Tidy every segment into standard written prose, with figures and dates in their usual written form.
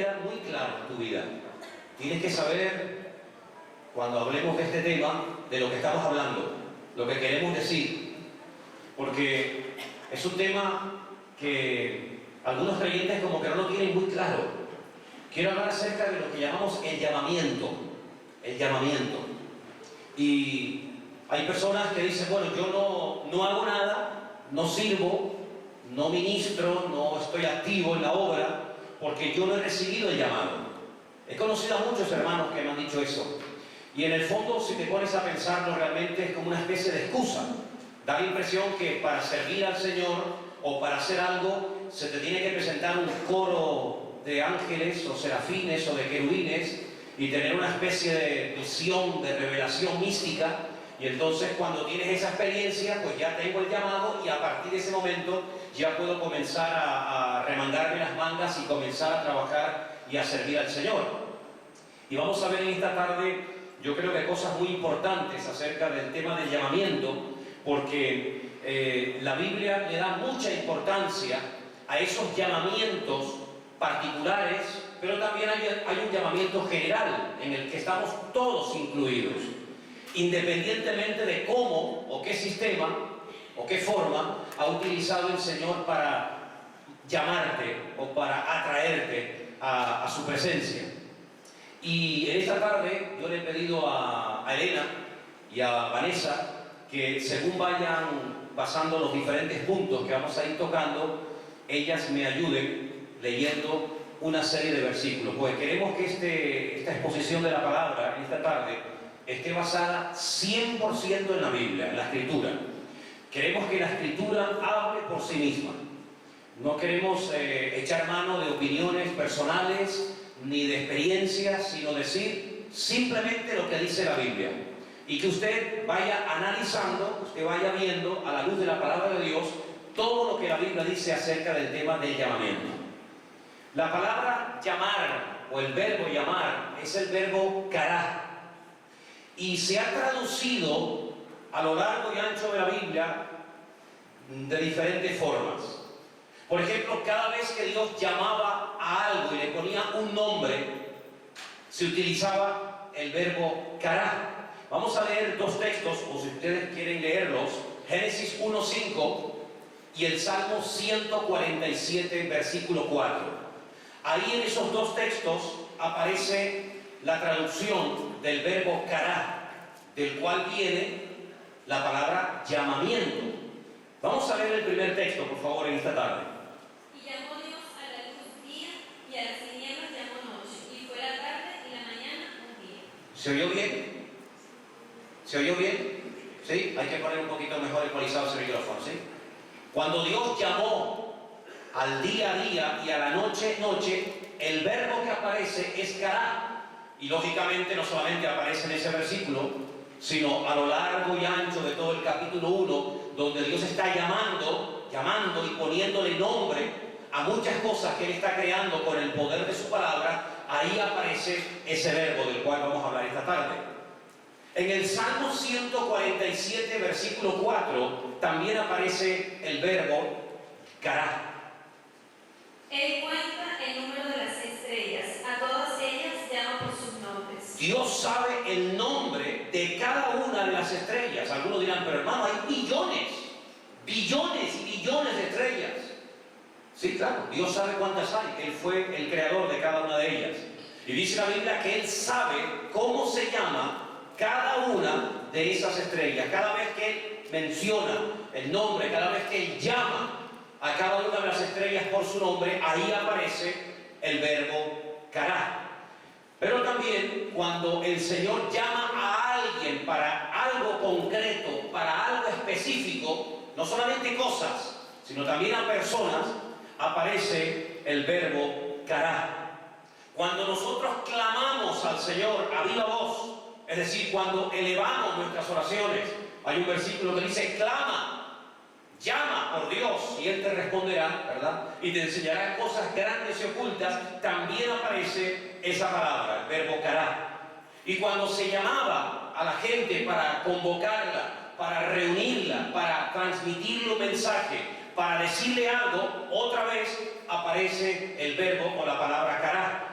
queda muy claro en tu vida. Tienes que saber, cuando hablemos de este tema, de lo que estamos hablando, lo que queremos decir, porque es un tema que algunos creyentes como que no lo tienen muy claro. Quiero hablar acerca de lo que llamamos el llamamiento. El llamamiento. Y hay personas que dicen, bueno, yo no hago nada, no sirvo, no ministro, no estoy activo en la obra, porque yo no he recibido el llamado. He conocido a muchos hermanos que me han dicho eso. Y en el fondo, si te pones a pensarlo, realmente es como una especie de excusa. Da la impresión que para servir al Señor o para hacer algo, se te tiene que presentar un coro de ángeles o serafines o de querubines y tener una especie de visión, de revelación mística. Y entonces cuando tienes esa experiencia, pues ya tengo el llamado y a partir de ese momento ya puedo comenzar a remangarme las mangas y comenzar a trabajar y a servir al Señor. Y vamos a ver en esta tarde, yo creo que cosas muy importantes acerca del tema del llamamiento, porque la Biblia le da mucha importancia a esos llamamientos particulares, pero también hay un llamamiento general en el que estamos todos incluidos, independientemente de cómo o qué sistema o qué forma ha utilizado el Señor para llamarte o para atraerte a su presencia. Y en esta tarde yo le he pedido a Elena y a Vanessa que según vayan pasando los diferentes puntos que vamos a ir tocando, ellas me ayuden leyendo una serie de versículos, pues queremos que esta exposición de la palabra en esta tarde esté basada 100% en la Biblia, en la Escritura. Queremos que la Escritura hable por sí misma. No queremos echar mano de opiniones personales ni de experiencias, sino decir simplemente lo que dice la Biblia. Y que usted vaya analizando, usted vaya viendo a la luz de la palabra de Dios todo lo que la Biblia dice acerca del tema del llamamiento. La palabra llamar, o el verbo llamar, es el verbo kará. Y se ha traducido a lo largo y ancho de la Biblia de diferentes formas. Por ejemplo, cada vez que Dios llamaba a algo y le ponía un nombre, se utilizaba el verbo kará. Vamos a leer dos textos, o si ustedes quieren leerlos, Génesis 1:5 y el Salmo 147, versículo 4. Ahí en esos dos textos aparece la traducción del verbo kará, del cual viene la palabra llamamiento. Vamos a leer el primer texto, por favor, en esta tarde. Y llamó Dios a la luz día, y a las tinieblas llamó noche, y fue la tarde y la mañana un día. ¿Se oyó bien? ¿Se oyó bien? ¿Sí? Hay que poner un poquito mejor ecualizado ese micrófono, ¿sí? Cuando Dios llamó al día a día y a la noche noche, el verbo que aparece es kará. Y lógicamente no solamente aparece en ese versículo, sino a lo largo y ancho de todo el capítulo 1, donde Dios está llamando y poniéndole nombre a muchas cosas que Él está creando con el poder de su palabra. Ahí aparece ese verbo del cual vamos a hablar esta tarde. En el Salmo 147, versículo 4, también aparece el verbo kará. Él cuenta el número de las estrellas, a todas ellas llama por sus nombres. Dios sabe el nombre de cada una de las estrellas. Algunos dirán, pero hermano, hay billones y billones de estrellas. Sí, claro, Dios sabe cuántas hay. Él fue el creador de cada una de ellas. Y dice la Biblia que Él sabe cómo se llama cada una de esas estrellas. Cada vez que Él menciona el nombre, cada vez que Él llama a cada una de las estrellas por su nombre, ahí aparece el verbo kará. Pero también cuando el Señor llama a alguien para algo concreto, para algo específico, no solamente cosas, sino también a personas, aparece el verbo kará. Cuando nosotros clamamos al Señor a viva voz, es decir, cuando elevamos nuestras oraciones, hay un versículo que dice, clama, llama por Dios y Él te responderá, ¿verdad? Y te enseñará cosas grandes y ocultas. También aparece esa palabra, el verbo kará. Y cuando se llamaba a la gente para convocarla, para reunirla, para transmitirle un mensaje, para decirle algo, otra vez aparece el verbo o la palabra kará.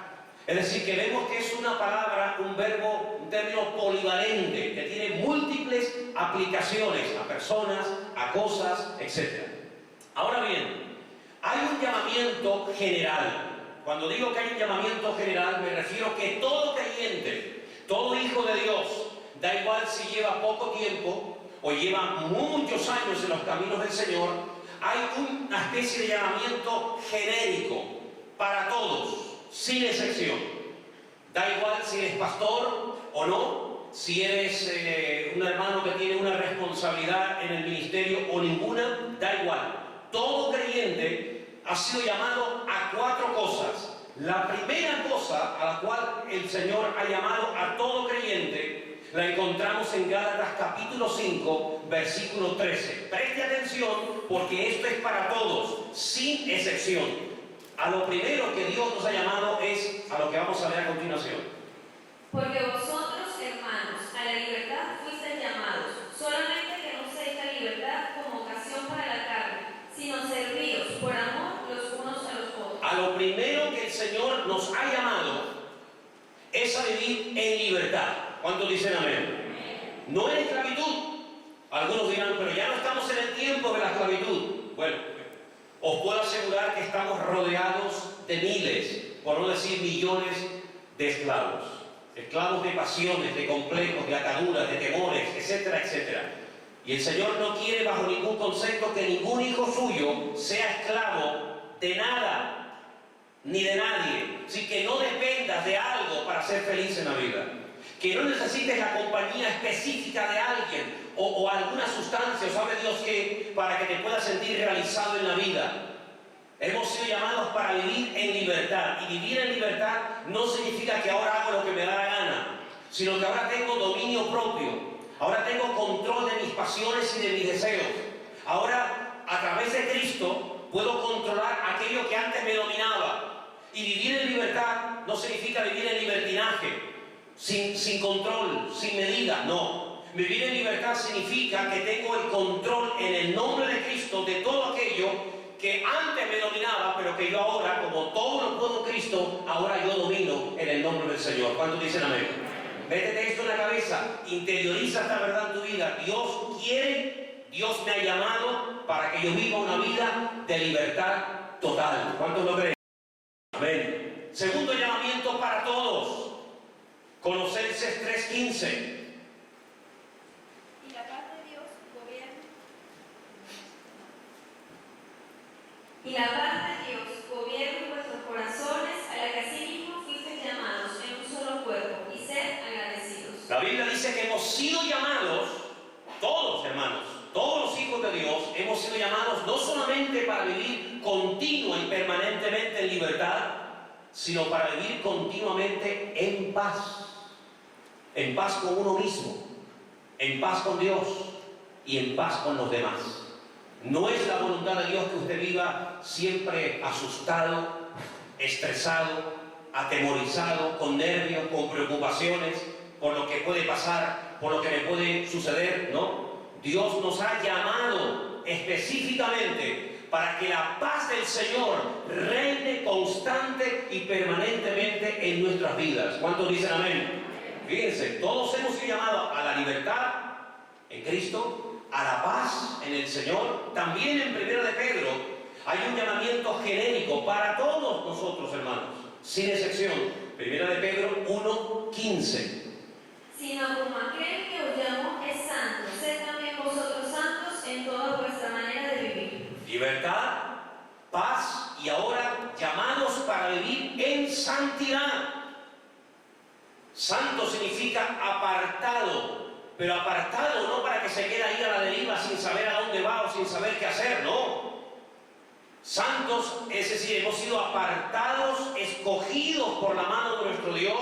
Es decir, que vemos que es una palabra, un verbo, un término polivalente, que tiene múltiples aplicaciones a personas, a cosas, etc. Ahora bien, hay un llamamiento general. Cuando digo que hay un llamamiento general, me refiero que todo creyente, todo hijo de Dios, da igual si lleva poco tiempo o lleva muchos años en los caminos del Señor, hay una especie de llamamiento genérico para todos, sin excepción. Da igual si eres pastor o no, si eres un hermano que tiene una responsabilidad en el ministerio o ninguna, da igual. Todo creyente ha sido llamado a 4 cosas. La primera cosa a la cual el Señor ha llamado a todo creyente la encontramos en Gálatas capítulo 5, versículo 13. Preste atención porque esto es para todos, sin excepción. A lo primero que Dios nos ha llamado es a lo que vamos a ver a continuación. Porque vosotros, hermanos, a la libertad fuisteis llamados, solamente que no uséis la libertad como ocasión para la carne, sino servíos por amor los unos a los otros. A lo primero que el Señor nos ha llamado es a vivir en libertad. ¿Cuántos dicen amén? No en esclavitud. Algunos dirán, pero ya no estamos en el tiempo de la esclavitud. Bueno, os puedo asegurar que estamos rodeados de miles, por no decir millones, de esclavos. Esclavos de pasiones, de complejos, de ataduras, de temores, etcétera, etcétera. Y el Señor no quiere bajo ningún concepto que ningún hijo suyo sea esclavo de nada, ni de nadie. Así que no dependas de algo para ser feliz en la vida. Que no necesites la compañía específica de alguien o alguna sustancia, o sabe Dios qué, para que te puedas sentir realizado en la vida. Hemos sido llamados para vivir en libertad. Y vivir en libertad no significa que ahora hago lo que me da la gana, sino que ahora tengo dominio propio. Ahora tengo control de mis pasiones y de mis deseos. Ahora, a través de Cristo, puedo controlar aquello que antes me dominaba. Y vivir en libertad no significa vivir en libertinaje, sin control, sin medida, no. Vivir en libertad significa que tengo el control en el nombre de Cristo de todo aquello que antes me dominaba, pero que yo ahora, como todo lo puedo en Cristo, ahora yo domino en el nombre del Señor. ¿Cuántos dicen amén? Métete esto en la cabeza, interioriza esta verdad en tu vida. Dios quiere, Dios me ha llamado para que yo viva una vida de libertad total. ¿Cuántos lo creen? Amén. Segundo llamamiento para todos. Colosenses 3:15. Y la paz de Dios gobierna. Y la paz de Dios gobierna en vuestros corazones, a la que asimismo fuisteis llamados en un solo cuerpo, y sed agradecidos. La Biblia dice que hemos sido llamados, todos hermanos, todos los hijos de Dios, hemos sido llamados no solamente para vivir continua y permanentemente en libertad, sino para vivir continuamente en paz con uno mismo, en paz con Dios y en paz con los demás. No es la voluntad de Dios que usted viva siempre asustado, estresado, atemorizado, con nervios, con preocupaciones por lo que puede pasar, por lo que me puede suceder, ¿no? Dios nos ha llamado específicamente para que la paz del Señor reine constante y permanentemente en nuestras vidas. ¿Cuántos dicen amén? Fíjense, todos hemos sido llamados a la libertad en Cristo, a la paz en el Señor. También en 1 de Pedro hay un llamamiento genérico para todos nosotros, hermanos, sin excepción. 1 de Pedro 1:15. Sino como aquel que os llamó es santo, sed también vosotros santos en toda vuestra manera de vivir. Libertad, paz y ahora llamados para vivir en santidad. Santo significa apartado, pero apartado no para que se quede ahí a la deriva sin saber a dónde va o sin saber qué hacer, no. Santos, es decir, hemos sido apartados, escogidos por la mano de nuestro Dios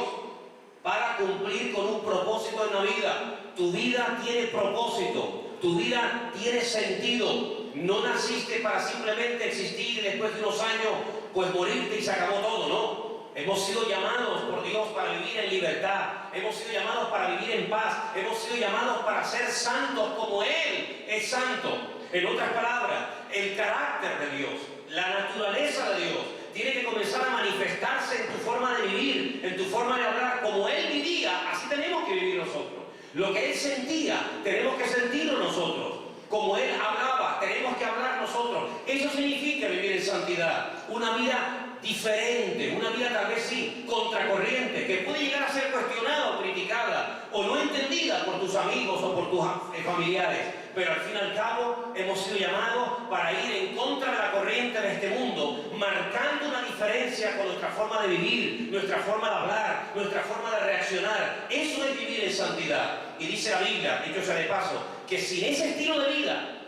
para cumplir con un propósito en la vida. Tu vida tiene propósito, tu vida tiene sentido. No naciste para simplemente existir y después de unos años pues morirte y se acabó todo, no. Hemos sido llamados por Dios para vivir en libertad. Hemos sido llamados para vivir en paz. Hemos sido llamados para ser santos como Él es santo. En otras palabras, el carácter de Dios, la naturaleza de Dios, tiene que comenzar a manifestarse en tu forma de vivir, en tu forma de hablar. Como Él vivía, así tenemos que vivir nosotros. Lo que Él sentía, tenemos que sentirlo nosotros. Como Él hablaba, tenemos que hablar nosotros. Eso significa vivir en santidad. Una vida diferente, una vida tal vez sí, contracorriente, que puede llegar a ser cuestionada o criticada, o no entendida por tus amigos o por tus familiares. Pero al fin y al cabo hemos sido llamados para ir en contra de la corriente de este mundo, marcando una diferencia con nuestra forma de vivir, nuestra forma de hablar, nuestra forma de reaccionar. Eso es vivir en santidad. Y dice la Biblia, dicho sea de paso, que sin ese estilo de vida,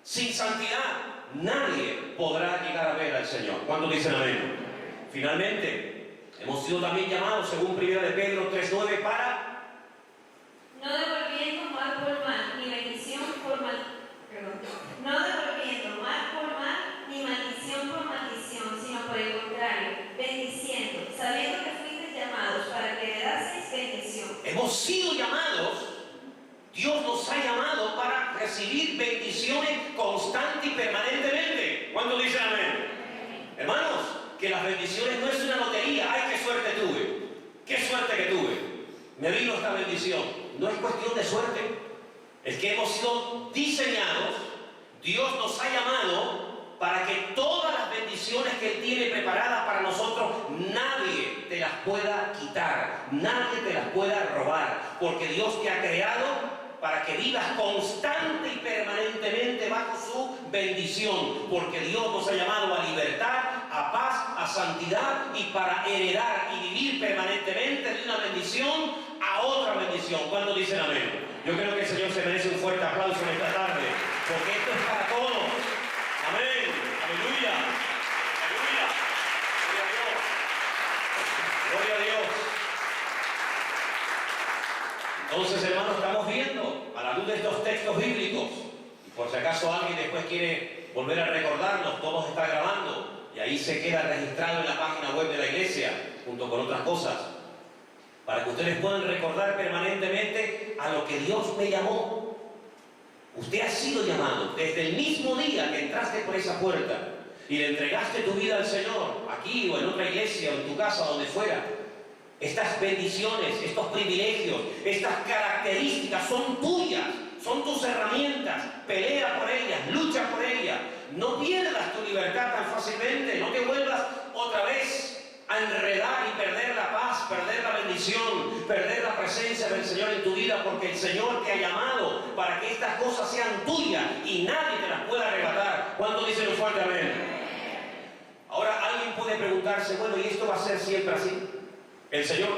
sin santidad, nadie podrá llegar a ver al Señor. ¿Cuántos dicen amén? Finalmente, hemos sido también llamados, según 1 de Pedro 3:9, para no devolviendo mal por mal, ni maldición por mal, no devolviendo mal por mal, ni maldición por maldición, sino por el contrario, bendiciendo, sabiendo que fuisteis llamados para que heredaseis bendición. Hemos sido llamados. Dios nos ha llamado para recibir bendiciones constantes y permanentemente. ¿Cuántos dicen amén? Hermanos, que las bendiciones no es una lotería. ¡Ay, qué suerte tuve! ¡Qué suerte que tuve! Me vino esta bendición. No es cuestión de suerte. Es que hemos sido diseñados. Dios nos ha llamado para que todas las bendiciones que Él tiene preparadas para nosotros, nadie te las pueda quitar. Nadie te las pueda robar. Porque Dios te ha creado para que vivas constante y permanentemente bajo su bendición, porque Dios nos ha llamado a libertad, a paz, a santidad y para heredar y vivir permanentemente de una bendición a otra bendición. ¿Cuántos dicen amén? Yo creo que el Señor se merece un fuerte aplauso en esta tarde, porque esto es para todos. Amén. Aleluya. Aleluya. Gloria a Dios. Gloria a Dios. Entonces, hermanos, estamos viendo a la luz de estos textos bíblicos, y por si acaso alguien después quiere volver a recordarnos, todo se está grabando y ahí se queda registrado en la página web de la iglesia, junto con otras cosas, para que ustedes puedan recordar permanentemente a lo que Dios me llamó. Usted ha sido llamado desde el mismo día que entraste por esa puerta y le entregaste tu vida al Señor, aquí o en otra iglesia o en tu casa, donde fuera. Estas bendiciones, estos privilegios, estas características son tuyas, son tus herramientas. Pelea por ellas, lucha por ellas. No pierdas tu libertad tan fácilmente, no te vuelvas otra vez a enredar y perder la paz, perder la bendición, perder la presencia del Señor en tu vida, porque el Señor te ha llamado para que estas cosas sean tuyas y nadie te las pueda arrebatar. ¿Cuántos dicen un fuerte amén? Ahora alguien puede preguntarse, bueno, ¿y esto va a ser siempre así? El Señor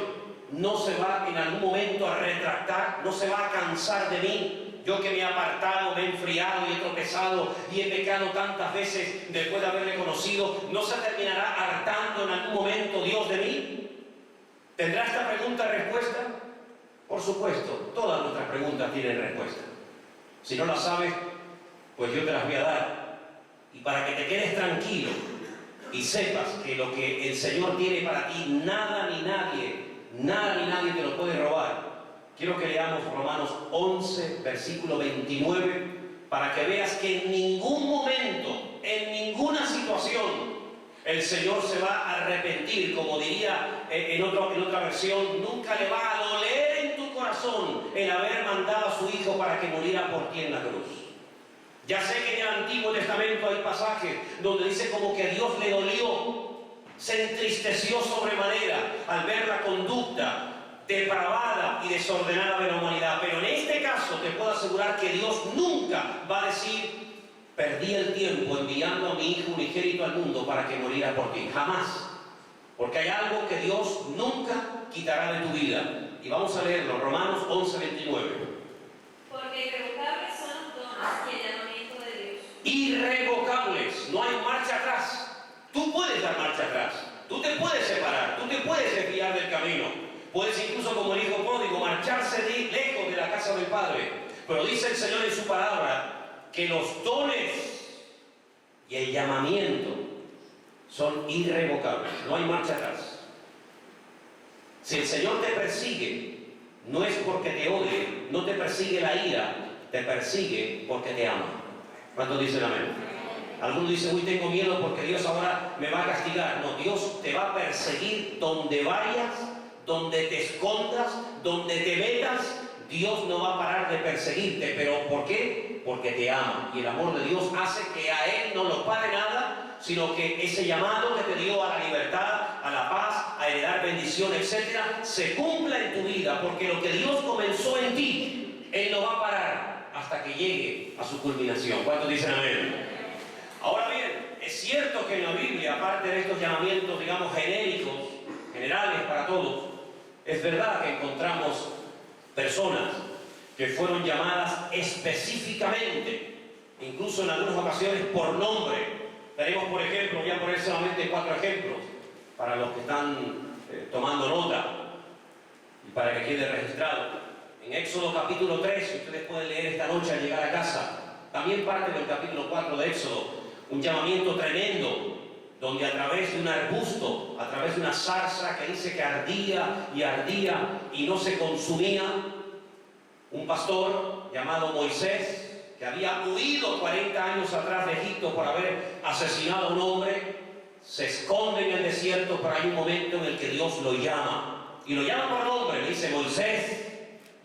no se va en algún momento a retractar, no se va a cansar de mí. Yo que me he apartado, me he enfriado y he tropezado y he pecado tantas veces después de haberle conocido, ¿no se terminará hartando en algún momento Dios de mí? ¿Tendrá esta pregunta respuesta? Por supuesto, todas nuestras preguntas tienen respuesta. Si no las sabes, pues yo te las voy a dar. Y para que te quedes tranquilo y sepas que lo que el Señor tiene para ti, nada ni nadie te lo puede robar. Quiero que leamos Romanos 11, versículo 29, para que veas que en ningún momento, en ninguna situación, el Señor se va a arrepentir, como diría en otra versión, nunca le va a doler en tu corazón el haber mandado a su Hijo para que muriera por ti en la cruz. Ya sé que en el Antiguo Testamento hay pasajes donde dice como que a Dios le dolió, se entristeció sobremanera al ver la conducta depravada y desordenada de la humanidad. Pero en este caso te puedo asegurar que Dios nunca va a decir, perdí el tiempo enviando a mi Hijo unigénito al mundo para que muriera por ti. Jamás. Porque hay algo que Dios nunca quitará de tu vida. Y vamos a leerlo, Romanos 11, 29. Porque irrevocables son los dones y el llamamiento de Dios. Irrevocables, no hay marcha atrás. Tú puedes dar marcha atrás, tú te puedes separar, tú te puedes desviar del camino. Puedes incluso, como el hijo pródigo, marcharse lejos de la casa del Padre. Pero dice el Señor en su palabra que los dones y el llamamiento son irrevocables, no hay marcha atrás. Si el Señor te persigue, no es porque te odie, no te persigue la ira, te persigue porque te ama. ¿Cuántos dicen amén? Algunos dicen, uy, tengo miedo porque Dios ahora me va a castigar. No, Dios te va a perseguir donde vayas, donde te escondas, donde te metas. Dios no va a parar de perseguirte. ¿Pero por qué? Porque te ama. Y el amor de Dios hace que a Él no lo pare nada, sino que ese llamado que te dio a la libertad, a la paz, a heredar bendición, etcétera, se cumpla en tu vida. Porque lo que Dios comenzó en ti, Él no va a parar hasta que llegue a su culminación. ¿Cuántos dicen amén? Ahora bien, es cierto que en la Biblia, aparte de estos llamamientos, digamos, genéricos, generales para todos, es verdad que encontramos personas que fueron llamadas específicamente, incluso en algunas ocasiones por nombre. Tenemos, por ejemplo, voy a poner solamente 4 ejemplos para los que están tomando nota y para que quede registrado. En Éxodo capítulo 3, ustedes pueden leer esta noche al llegar a casa, también parte del capítulo 4 de Éxodo, un llamamiento tremendo, donde a través de un arbusto, a través de una zarza que dice que ardía y no se consumía, un pastor llamado Moisés, que había huido 40 años atrás de Egipto por haber asesinado a un hombre, se esconde en el desierto, pero hay un momento en el que Dios lo llama, y lo llama por nombre, le dice, Moisés,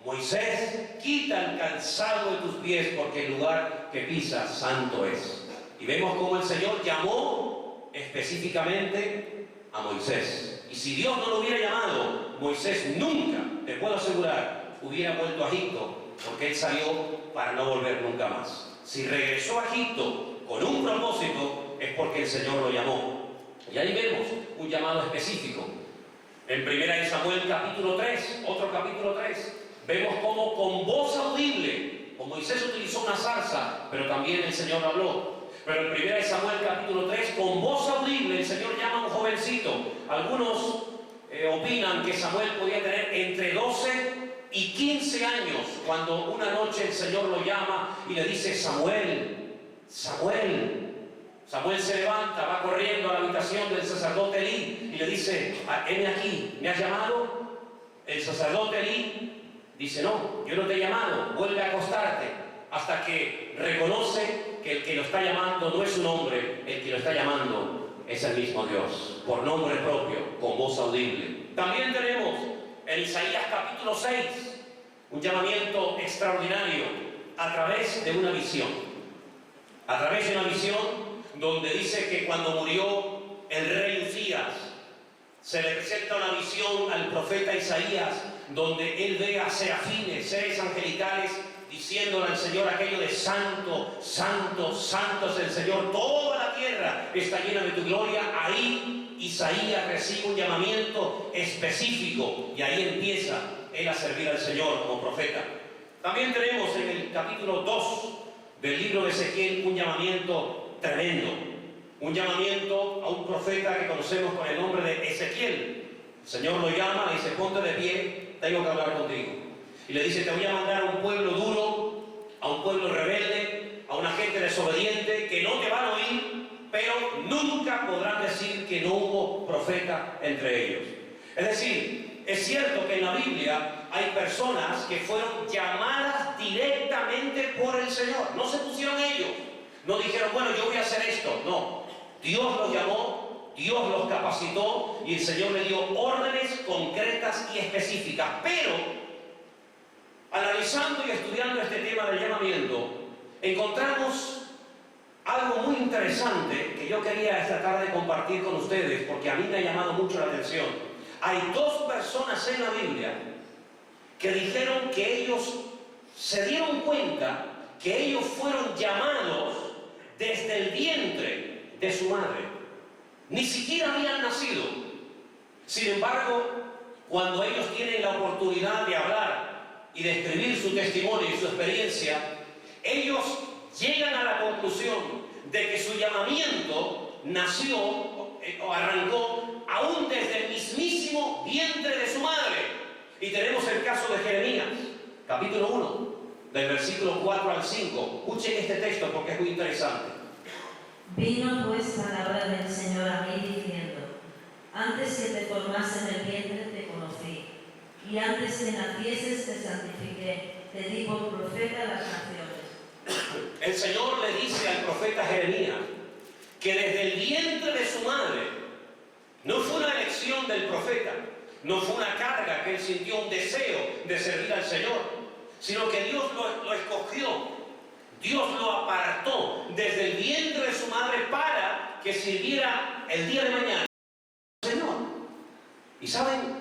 Moisés, quita el calzado de tus pies, porque el lugar que pisas santo es. Y vemos cómo el Señor llamó específicamente a Moisés. Y si Dios no lo hubiera llamado, Moisés nunca, te puedo asegurar, hubiera vuelto a Egipto, porque él salió para no volver nunca más. Si regresó a Egipto con un propósito, es porque el Señor lo llamó. Y ahí vemos un llamado específico. En 1 Samuel capítulo 3, otro capítulo 3, vemos cómo con voz audible, como Moisés utilizó una zarza, pero también el Señor habló. Pero en 1 Samuel capítulo 3, con voz audible, el Señor llama a un jovencito. Algunos opinan que Samuel podía tener entre 12 y 15 años, cuando una noche el Señor lo llama y le dice, Samuel, Samuel. Samuel se levanta, va corriendo a la habitación del sacerdote Elí y le dice, heme aquí, ¿me has llamado? El sacerdote Elí dice, no, yo no te he llamado, vuelve a acostarte, hasta que reconoce que el que lo está llamando no es un hombre, el que lo está llamando es el mismo Dios, por nombre propio, con voz audible. También tenemos en Isaías capítulo 6 un llamamiento extraordinario a través de una visión. A través de una visión donde dice que cuando murió el rey Uzías, se le presenta una visión al profeta Isaías, donde él ve a serafines, seres angelicales, diciéndole al Señor aquello de santo, santo, santo es el Señor, toda la tierra está llena de tu gloria. Ahí Isaías recibe un llamamiento específico y ahí empieza él a servir al Señor como profeta. También tenemos en el capítulo 2 del libro de Ezequiel un llamamiento tremendo, un llamamiento a un profeta que conocemos con el nombre de Ezequiel. El Señor lo llama, le dice, ponte de pie, tengo que hablar contigo. Y le dice, te voy a mandar a un pueblo duro, a un pueblo rebelde, a una gente desobediente, que no te van a oír, pero nunca podrán decir que no hubo profeta entre ellos. Es decir, es cierto que en la Biblia hay personas que fueron llamadas directamente por el Señor. No se pusieron ellos. No dijeron, bueno, yo voy a hacer esto. No. Dios los llamó, Dios los capacitó y el Señor le dio órdenes concretas y específicas. Pero, analizando y estudiando este tema del llamamiento, encontramos algo muy interesante que yo quería esta tarde compartir con ustedes, porque a mí me ha llamado mucho la atención. Hay 2 personas en la Biblia que dijeron que ellos se dieron cuenta que ellos fueron llamados desde el vientre de su madre. Ni siquiera habían nacido. Sin embargo, cuando ellos tienen la oportunidad de hablar y de escribir su testimonio y su experiencia, ellos llegan a la conclusión de que su llamamiento nació o arrancó aún desde el mismísimo vientre de su madre. Y tenemos el caso de Jeremías, capítulo 1, del versículo 4 al 5. Escuchen este texto porque es muy interesante. Vino pues palabra del Señor a mí diciendo, antes que te formase en el vientre te conocí, y antes que nacieses te santifiqué, te di por profeta a las naciones. El Señor le dice al profeta Jeremías, que desde el vientre de su madre, no fue una elección del profeta, no fue una carga que él sintió un deseo de servir al Señor, sino que Dios lo escogió, Dios lo apartó desde el vientre de su madre para que sirviera el día de mañana al Señor. Y saben,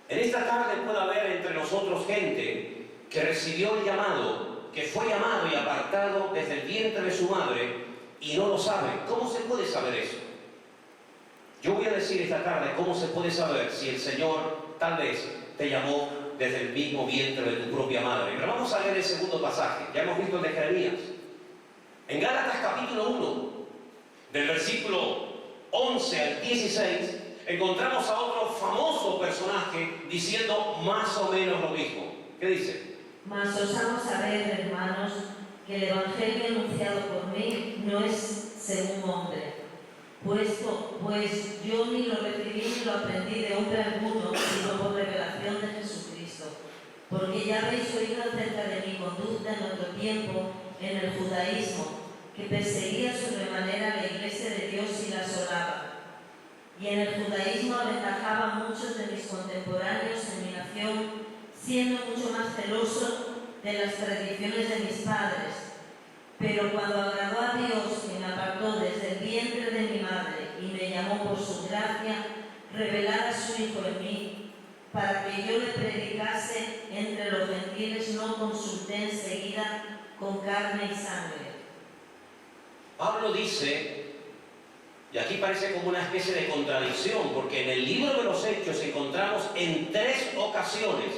en esta tarde puede haber entre nosotros gente que recibió el llamado, que fue llamado y apartado desde el vientre de su madre y no lo sabe. ¿Cómo se puede saber eso? Yo voy a decir esta tarde cómo se puede saber si el Señor tal vez te llamó desde el mismo vientre de tu propia madre. Pero vamos a leer el segundo pasaje. Ya hemos visto el de Jeremías. En Gálatas capítulo 1, del versículo 11 al 16, encontramos a otro famoso personaje diciendo más o menos lo mismo. ¿Qué dice? Mas os hago saber, hermanos, que el evangelio anunciado por mí no es según hombre, pues yo ni lo recibí ni lo aprendí de hombre alguno, sino por revelación de Jesucristo. Porque ya habéis oído acerca de mi conducta en otro tiempo en el judaísmo, que perseguía sobremanera la iglesia de Dios y la asolaba. Y en el judaísmo aventajaba a muchos de mis contemporáneos en mi nación, siendo mucho más celoso de las tradiciones de mis padres. Pero cuando agradó a Dios, que me apartó desde el vientre de mi madre y me llamó por su gracia, revelar a su Hijo en mí, para que yo le predicase entre los gentiles, no consulté enseguida con carne y sangre. Pablo dice, y aquí parece como una especie de contradicción, porque en el libro de los Hechos encontramos en tres ocasiones,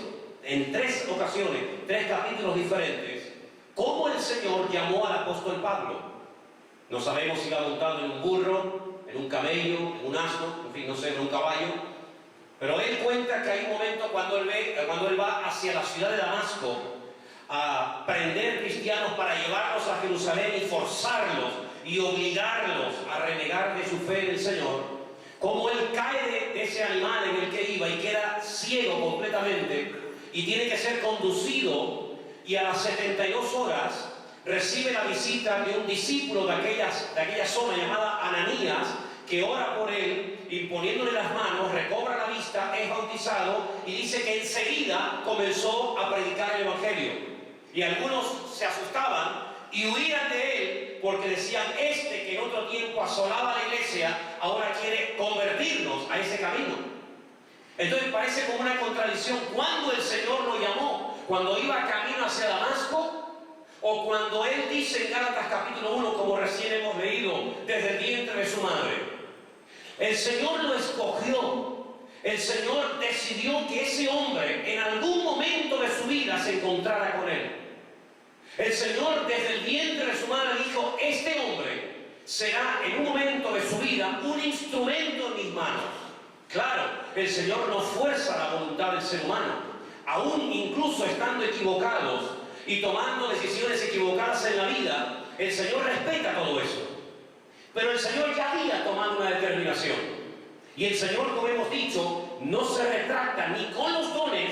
tres capítulos diferentes, cómo el Señor llamó al apóstol Pablo. No sabemos si iba montado en un burro, en un camello, en un asno, en fin, no sé, en un caballo, pero él cuenta que hay un momento cuando él va hacia la ciudad de Damasco a prender cristianos para llevarlos a Jerusalén y forzarlos y obligarlos a renegar de su fe en el Señor, como él cae de ese animal en el que iba y queda ciego completamente y tiene que ser conducido, y a las 72 horas recibe la visita de un discípulo de aquella zona llamada Ananías, que ora por él, imponiéndole las manos, recobra la vista, es bautizado y dice que enseguida comenzó a predicar el Evangelio. Y algunos se asustaban y huían de él porque decían, que en otro tiempo asolaba la iglesia, ahora quiere convertirnos a ese camino. Entonces parece como una contradicción. ¿Cuándo el Señor lo llamó? ¿Cuando iba camino hacia Damasco? ¿O cuando él dice en Gálatas capítulo 1, como recién hemos leído, desde el vientre de su madre? El Señor lo escogió. El Señor decidió que ese hombre en algún momento de su vida se encontrara con él. El Señor desde el vientre de su madre dijo, este hombre será en un momento de su vida un instrumento en mis manos. Claro, el Señor no fuerza la voluntad del ser humano, aún incluso estando equivocados y tomando decisiones equivocadas en la vida, el Señor respeta todo eso. Pero el Señor ya había tomado una determinación. Y el Señor, como hemos dicho, no se retracta ni con los dones,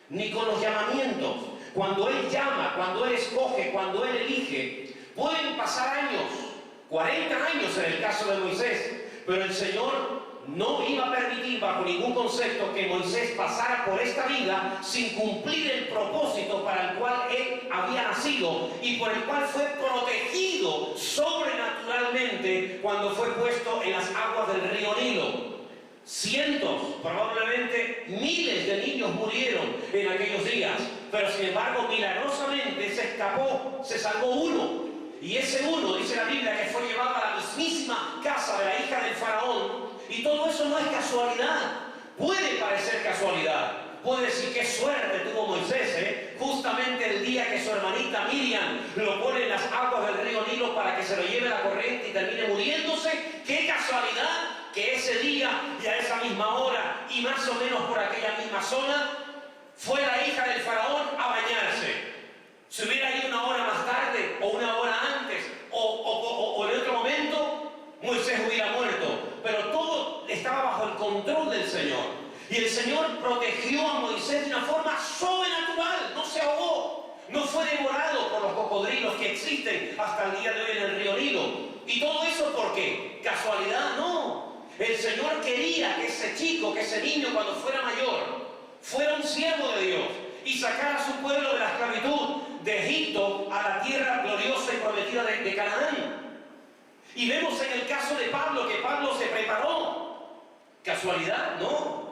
ni con los llamamientos. Cuando Él llama, cuando Él escoge, cuando Él elige, pueden pasar años, 40 años en el caso de Moisés, pero el Señor no iba a permitir bajo ningún concepto que Moisés pasara por esta vida sin cumplir el propósito para el cual él había nacido y por el cual fue protegido sobrenaturalmente cuando fue puesto en las aguas del río Nilo. Cientos, probablemente miles de niños murieron en aquellos días, pero sin embargo milagrosamente se escapó, se salvó uno. Y ese uno, dice la Biblia, que fue llevado a la mismísima casa de la hija del faraón. Y todo eso no es casualidad. Puede parecer casualidad. Puede decir qué suerte tuvo Moisés, justamente el día que su hermanita Miriam lo pone en las aguas del río Nilo para que se lo lleve la corriente y termine muriéndose. Qué casualidad que ese día y a esa misma hora y más o menos por aquella misma zona fue la hija del faraón a bañarse. Si hubiera ido una hora más tarde o una hora antes o en otro momento, Moisés hubiera muerto. Pero todo estaba bajo el control del Señor. Y el Señor protegió a Moisés de una forma sobrenatural. No se ahogó, no fue devorado por los cocodrilos que existen hasta el día de hoy en el río Nilo. ¿Y todo eso por qué? ¿Casualidad? No. El Señor quería que ese chico, que ese niño cuando fuera mayor, fuera un siervo de Dios y sacara a su pueblo de la esclavitud de Egipto a la tierra gloriosa y prometida de Canaán. Y vemos en el caso de Pablo que Pablo se preparó. ¿Casualidad? No.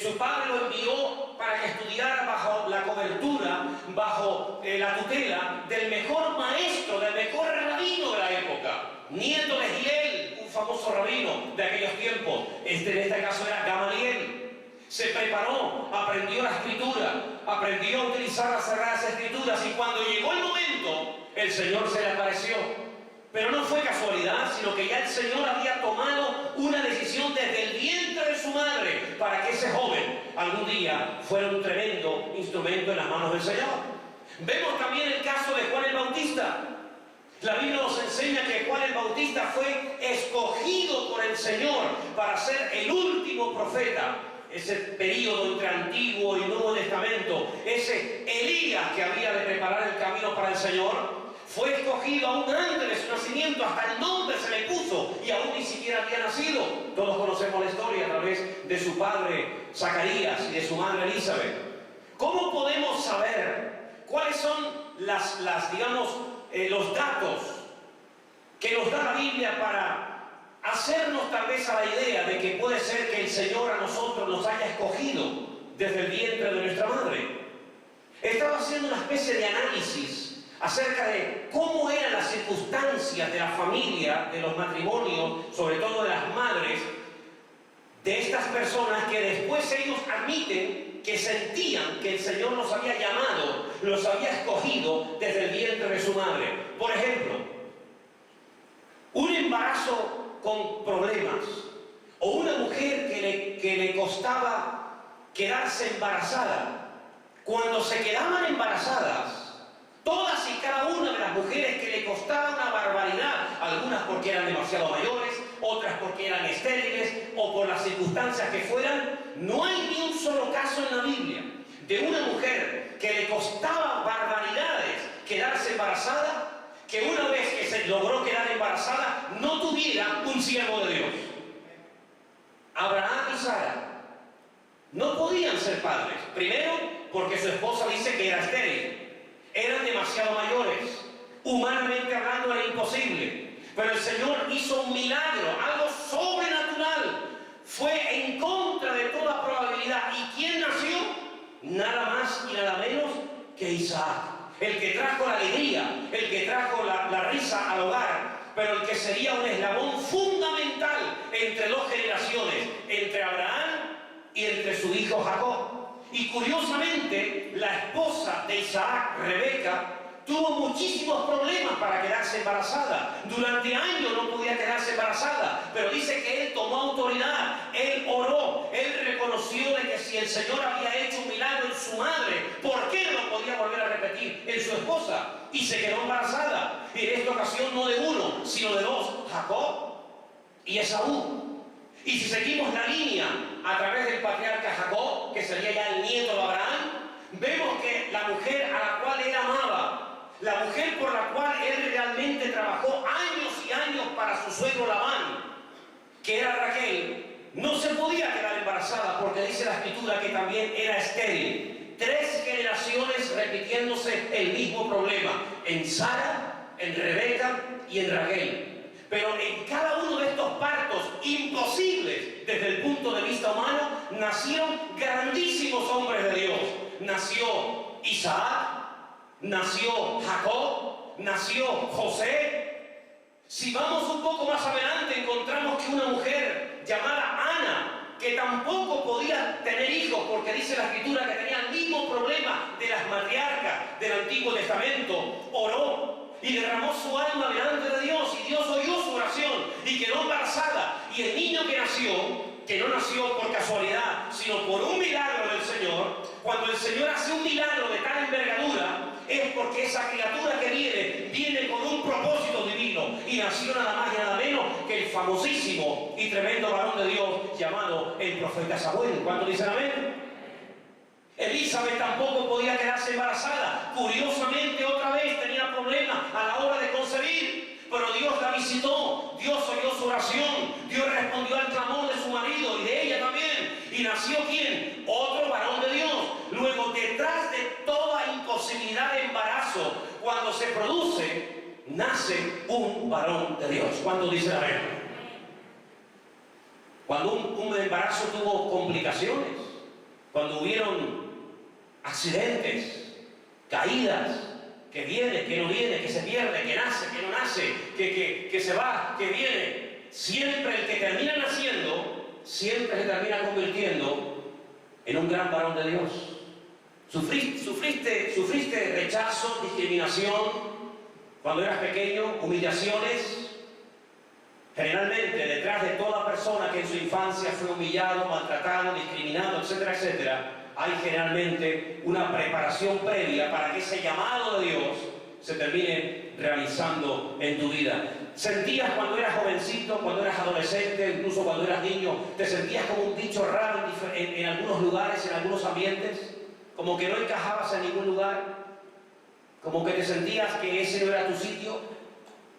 Su padre lo envió para que estudiara bajo la cobertura, bajo la tutela del mejor maestro, del mejor rabino de la época, nieto de Gilel, un famoso rabino de aquellos tiempos. En este caso era Gamaliel. Se preparó, aprendió la escritura, aprendió a utilizar las sagradas escrituras, y cuando llegó el momento, el Señor se le apareció. Pero no fue casualidad, sino que ya el Señor había tomado una decisión desde el vientre de su madre para que ese joven algún día fuera un tremendo instrumento en las manos del Señor. Vemos también el caso de Juan el Bautista. La Biblia nos enseña que Juan el Bautista fue escogido por el Señor para ser el último profeta. Ese periodo entre Antiguo y Nuevo Testamento, ese Elías que había de preparar el camino para el Señor, fue escogido aún antes de su nacimiento, hasta el nombre se le puso y aún ni siquiera había nacido. Todos conocemos la historia a través de su padre Zacarías y de su madre Elizabeth. ¿Cómo podemos saber cuáles son los datos que nos da la Biblia para hacernos tal vez a la idea de que puede ser que el Señor a nosotros nos haya escogido desde el vientre de nuestra madre? Estaba haciendo una especie de análisis acerca de cómo eran las circunstancias de la familia, de los matrimonios, sobre todo de las madres, de estas personas que después ellos admiten que sentían que el Señor los había llamado, los había escogido desde el vientre de su madre. Por ejemplo, un embarazo con problemas, o una mujer que le costaba quedarse embarazada. Cuando se quedaban embarazadas, todas y cada una de las mujeres que le costaba una barbaridad, algunas porque eran demasiado mayores, otras porque eran estériles o por las circunstancias que fueran, no hay ni un solo caso en la Biblia de una mujer que le costaba barbaridades quedarse embarazada, que una vez que se logró quedar embarazada no tuviera un siervo de Dios. Abraham y Sara no podían ser padres, primero porque su esposa dice que era estéril. Eran demasiado mayores. Humanamente hablando era imposible. Pero el Señor hizo un milagro, algo sobrenatural. Fue en contra de toda probabilidad. ¿Y quién nació? Nada más y nada menos que Isaac. El que trajo la alegría, el que trajo la risa al hogar, pero el que sería un eslabón fundamental entre dos generaciones, entre Abraham y entre su hijo Jacob. Y curiosamente, la esposa de Isaac, Rebeca, tuvo muchísimos problemas para quedarse embarazada. Durante años no podía quedarse embarazada, pero dice que él tomó autoridad, él oró, él reconoció de que si el Señor había hecho un milagro en su madre, ¿por qué no lo podía volver a repetir en su esposa? Y se quedó embarazada. Y en esta ocasión no de uno, sino de dos, Jacob y Esaú. Y si seguimos la línea a través del patriarca Jacob, que sería ya el nieto de Abraham, vemos que la mujer a la cual él amaba, la mujer por la cual él realmente trabajó años y años para su suegro Labán, que era Raquel, no se podía quedar embarazada porque dice la Escritura que también era estéril. 3 generaciones repitiéndose el mismo problema, en Sara, en Rebeca y en Raquel. Pero en cada uno de estos partos imposibles desde el punto de vista humano, nacieron grandísimos hombres de Dios. Nació Isaac, nació Jacob, nació José. Si vamos un poco más adelante, encontramos que una mujer llamada Ana, que tampoco podía tener hijos, porque dice la Escritura que tenía el mismo problema de las matriarcas del Antiguo Testamento, oró y derramó su alma delante de Dios, y Dios oyó su oración y quedó embarazada. Y el niño que no nació por casualidad, sino por un milagro del Señor, cuando el Señor hace un milagro de tal envergadura, es porque esa criatura que viene con un propósito divino, y nació nada más y nada menos que el famosísimo y tremendo varón de Dios llamado el profeta Samuel. ¿Cuántos dicen amén? Elizabeth tampoco podía quedarse embarazada. Curiosamente, otra vez tenía problemas a la hora de concebir, pero Dios la visitó nació ¿quién? Otro varón de Dios. Luego, detrás de toda imposibilidad de embarazo, cuando se produce, nace un varón de Dios. ¿Cuántos dicen amén? Cuando un embarazo tuvo complicaciones, cuando hubieron accidentes, caídas, que viene, que no viene, que se pierde, que nace, que no nace, que se va, que viene, siempre el que termina naciendo, siempre se termina convirtiendo en un gran varón de Dios. Sufriste rechazo, discriminación cuando eras pequeño, humillaciones. Generalmente, detrás de toda persona que en su infancia fue humillado, maltratado, discriminado, etcétera, etcétera, hay generalmente una preparación previa para que ese llamado de Dios se termine realizando en tu vida. ¿Sentías cuando eras jovencito, cuando eras adolescente, incluso cuando eras niño, te sentías como un bicho raro en algunos lugares, en algunos ambientes? Como que no encajabas en ningún lugar, como que te sentías que ese no era tu sitio.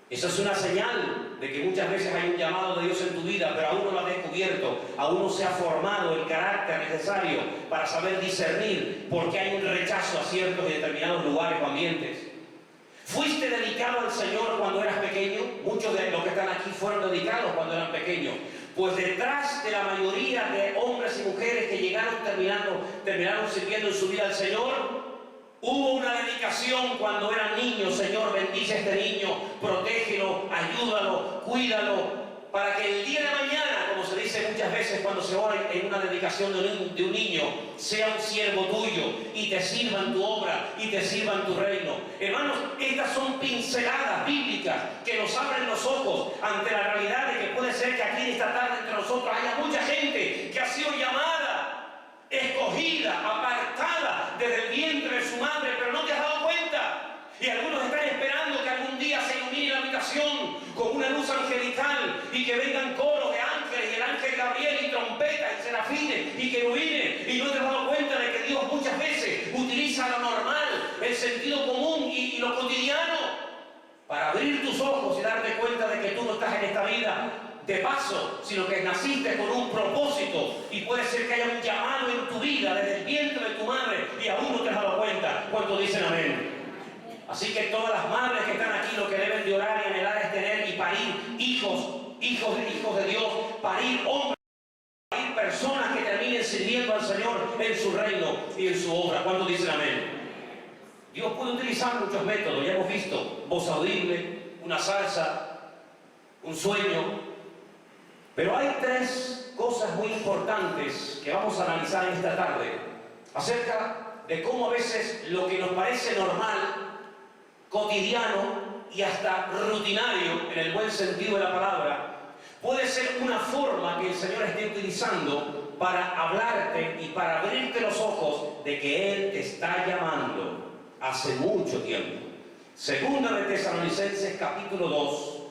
Eso es una señal de que muchas veces hay un llamado de Dios en tu vida, pero aún no lo has descubierto, aún no se ha formado el carácter necesario para saber discernir por qué hay un rechazo a ciertos y determinados lugares o ambientes. ¿Fuiste dedicado al Señor cuando eras pequeño? Muchos de los que están aquí fueron dedicados cuando eran pequeños. Pues detrás de la mayoría de hombres y mujeres que terminaron sirviendo en su vida al Señor, hubo una dedicación cuando eran niños. Señor, bendice a este niño, protégelo, ayúdalo, cuídalo, para que el día de mañana, como se dice muchas veces cuando se ora en una dedicación de un niño, sea un siervo tuyo y te sirva en tu obra y te sirva en tu reino. Hermanos, estas son pinceladas bíblicas que nos abren los ojos ante la realidad de que puede ser que aquí en esta tarde entre nosotros haya mucha gente que ha sido llamada, escogida, apartada desde el vientre de su madre, pero no te has dado cuenta. Y algunos están esperando que algún día se ilumine la habitación con una luz angelical y que vengan coros de ángeles y el ángel Gabriel y trompetas y serafines y querubines, y no te has dado cuenta de que Dios muchas veces utiliza lo normal, el sentido común y lo cotidiano para abrir tus ojos y darte cuenta de que tú no estás en esta vida de paso, sino que naciste con un propósito, y puede ser que haya un llamado en tu vida desde el vientre de tu madre y aún no te has dado cuenta. ¿Cuántos dicen amén? Así que todas las madres que están aquí, lo que deben de orar y anhelar es tener y parir hijos de Dios, parir hombres, parir personas que terminen sirviendo al Señor en su reino y en su obra. ¿Cuántos dicen amén? Dios puede utilizar muchos métodos, ya hemos visto, voz audible, una salsa, un sueño. Pero hay tres cosas muy importantes que vamos a analizar en esta tarde acerca de cómo a veces lo que nos parece normal, cotidiano y hasta rutinario, en el buen sentido de la palabra, puede ser una forma que el Señor esté utilizando para hablarte y para abrirte los ojos de que Él te está llamando hace mucho tiempo. Segunda de Tesalonicenses capítulo 2,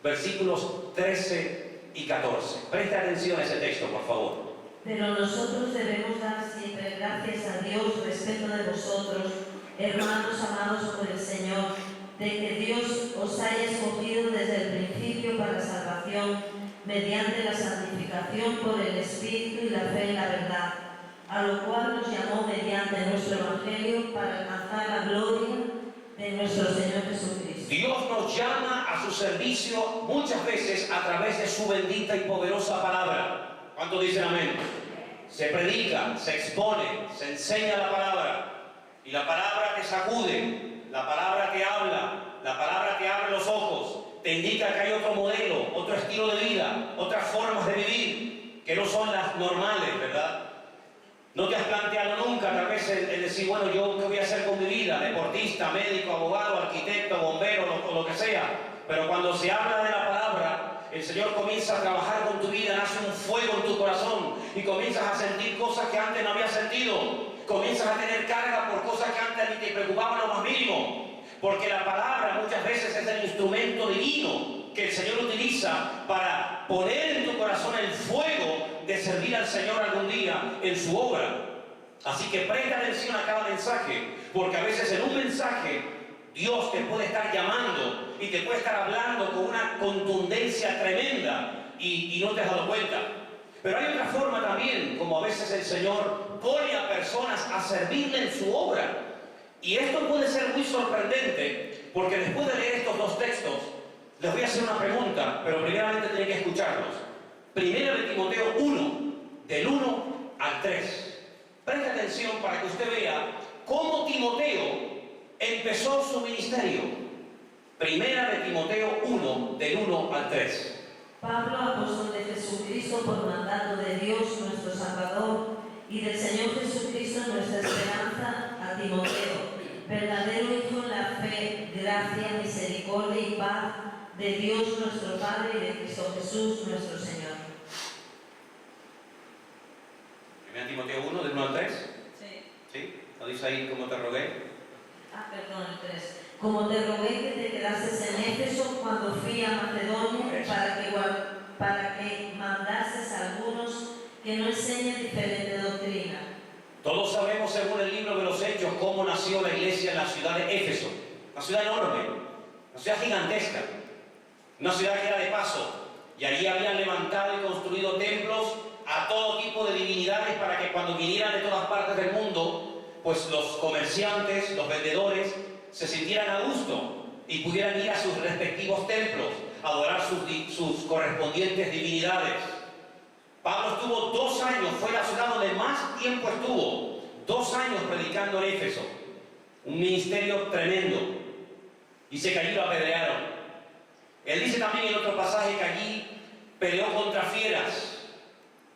versículos 13 y 14. Preste atención a ese texto, por favor. Pero nosotros debemos dar siempre gracias a Dios respecto de vosotros, hermanos amados por el Señor, de que Dios os haya escogido desde el principio para salvación, mediante la santificación por el Espíritu y la fe en la verdad, a lo cual nos llamó mediante nuestro Evangelio para alcanzar la gloria de nuestro Señor Jesucristo. Dios nos llama a su servicio muchas veces a través de su bendita y poderosa palabra. ¿Cuántos dicen amén? Se predica, se expone, se enseña la palabra, y la palabra te sacude, la palabra te habla, la palabra te abre los ojos, te indica que hay otro modelo, otro estilo de vida, otras formas de vivir que no son las normales, ¿verdad? No te has planteado nunca tal vez el decir, bueno, ¿yo qué voy a hacer con mi vida? Deportista, médico, abogado, arquitecto, bombero, lo que sea. Pero cuando se habla de la palabra, el Señor comienza a trabajar con tu vida, nace un fuego en tu corazón y comienzas a sentir cosas que antes no habías sentido. Comienzas a tener carga por cosas que antes ni te preocupaban lo más mínimo. Porque la palabra muchas veces es el instrumento divino que el Señor utiliza para poner en tu corazón el fuego de servir al Señor algún día en su obra. Así que presta atención a cada mensaje, porque a veces en un mensaje Dios te puede estar llamando y te puede estar hablando con una contundencia tremenda y no te has dado cuenta. Pero hay otra forma también, como a veces el Señor pone a personas a servirle en su obra. Y esto puede ser muy sorprendente, porque después de leer estos dos textos, les voy a hacer una pregunta, pero primeramente tienen que escucharlos. Primera de Timoteo 1, del 1 al 3. Preste atención para que usted vea cómo Timoteo empezó su ministerio. Primera de Timoteo 1, del 1 al 3. Pablo, apóstol de Jesucristo, por mandato de Dios nuestro Salvador y del Señor Jesucristo nuestra esperanza, a Timoteo, verdadero hijo en la fe, gracia, misericordia y paz de Dios nuestro Padre y de Cristo Jesús nuestro Señor. Primera Timoteo 1, del 1 al 3. Sí. ¿Sí? ¿Lo dice ahí como te rogué? Perdón, el 3. Como te rogué que te quedases en Éfeso cuando fui a Macedonia para que mandases a algunos que no enseñen diferente doctrina. Todos sabemos, según el libro de los Hechos, cómo nació la iglesia en la ciudad de Éfeso. Una ciudad enorme, una ciudad gigantesca, una ciudad que era de paso. Y allí habían levantado y construido templos a todo tipo de divinidades para que cuando vinieran de todas partes del mundo, pues los comerciantes, los vendedores, se sintieran a gusto y pudieran ir a sus respectivos templos, a adorar sus correspondientes divinidades. Pablo estuvo 2 años, fue la ciudad donde más tiempo estuvo, 2 años predicando en Éfeso. Un ministerio tremendo. Dice que allí lo apedrearon. Él dice también en otro pasaje que allí peleó contra fieras.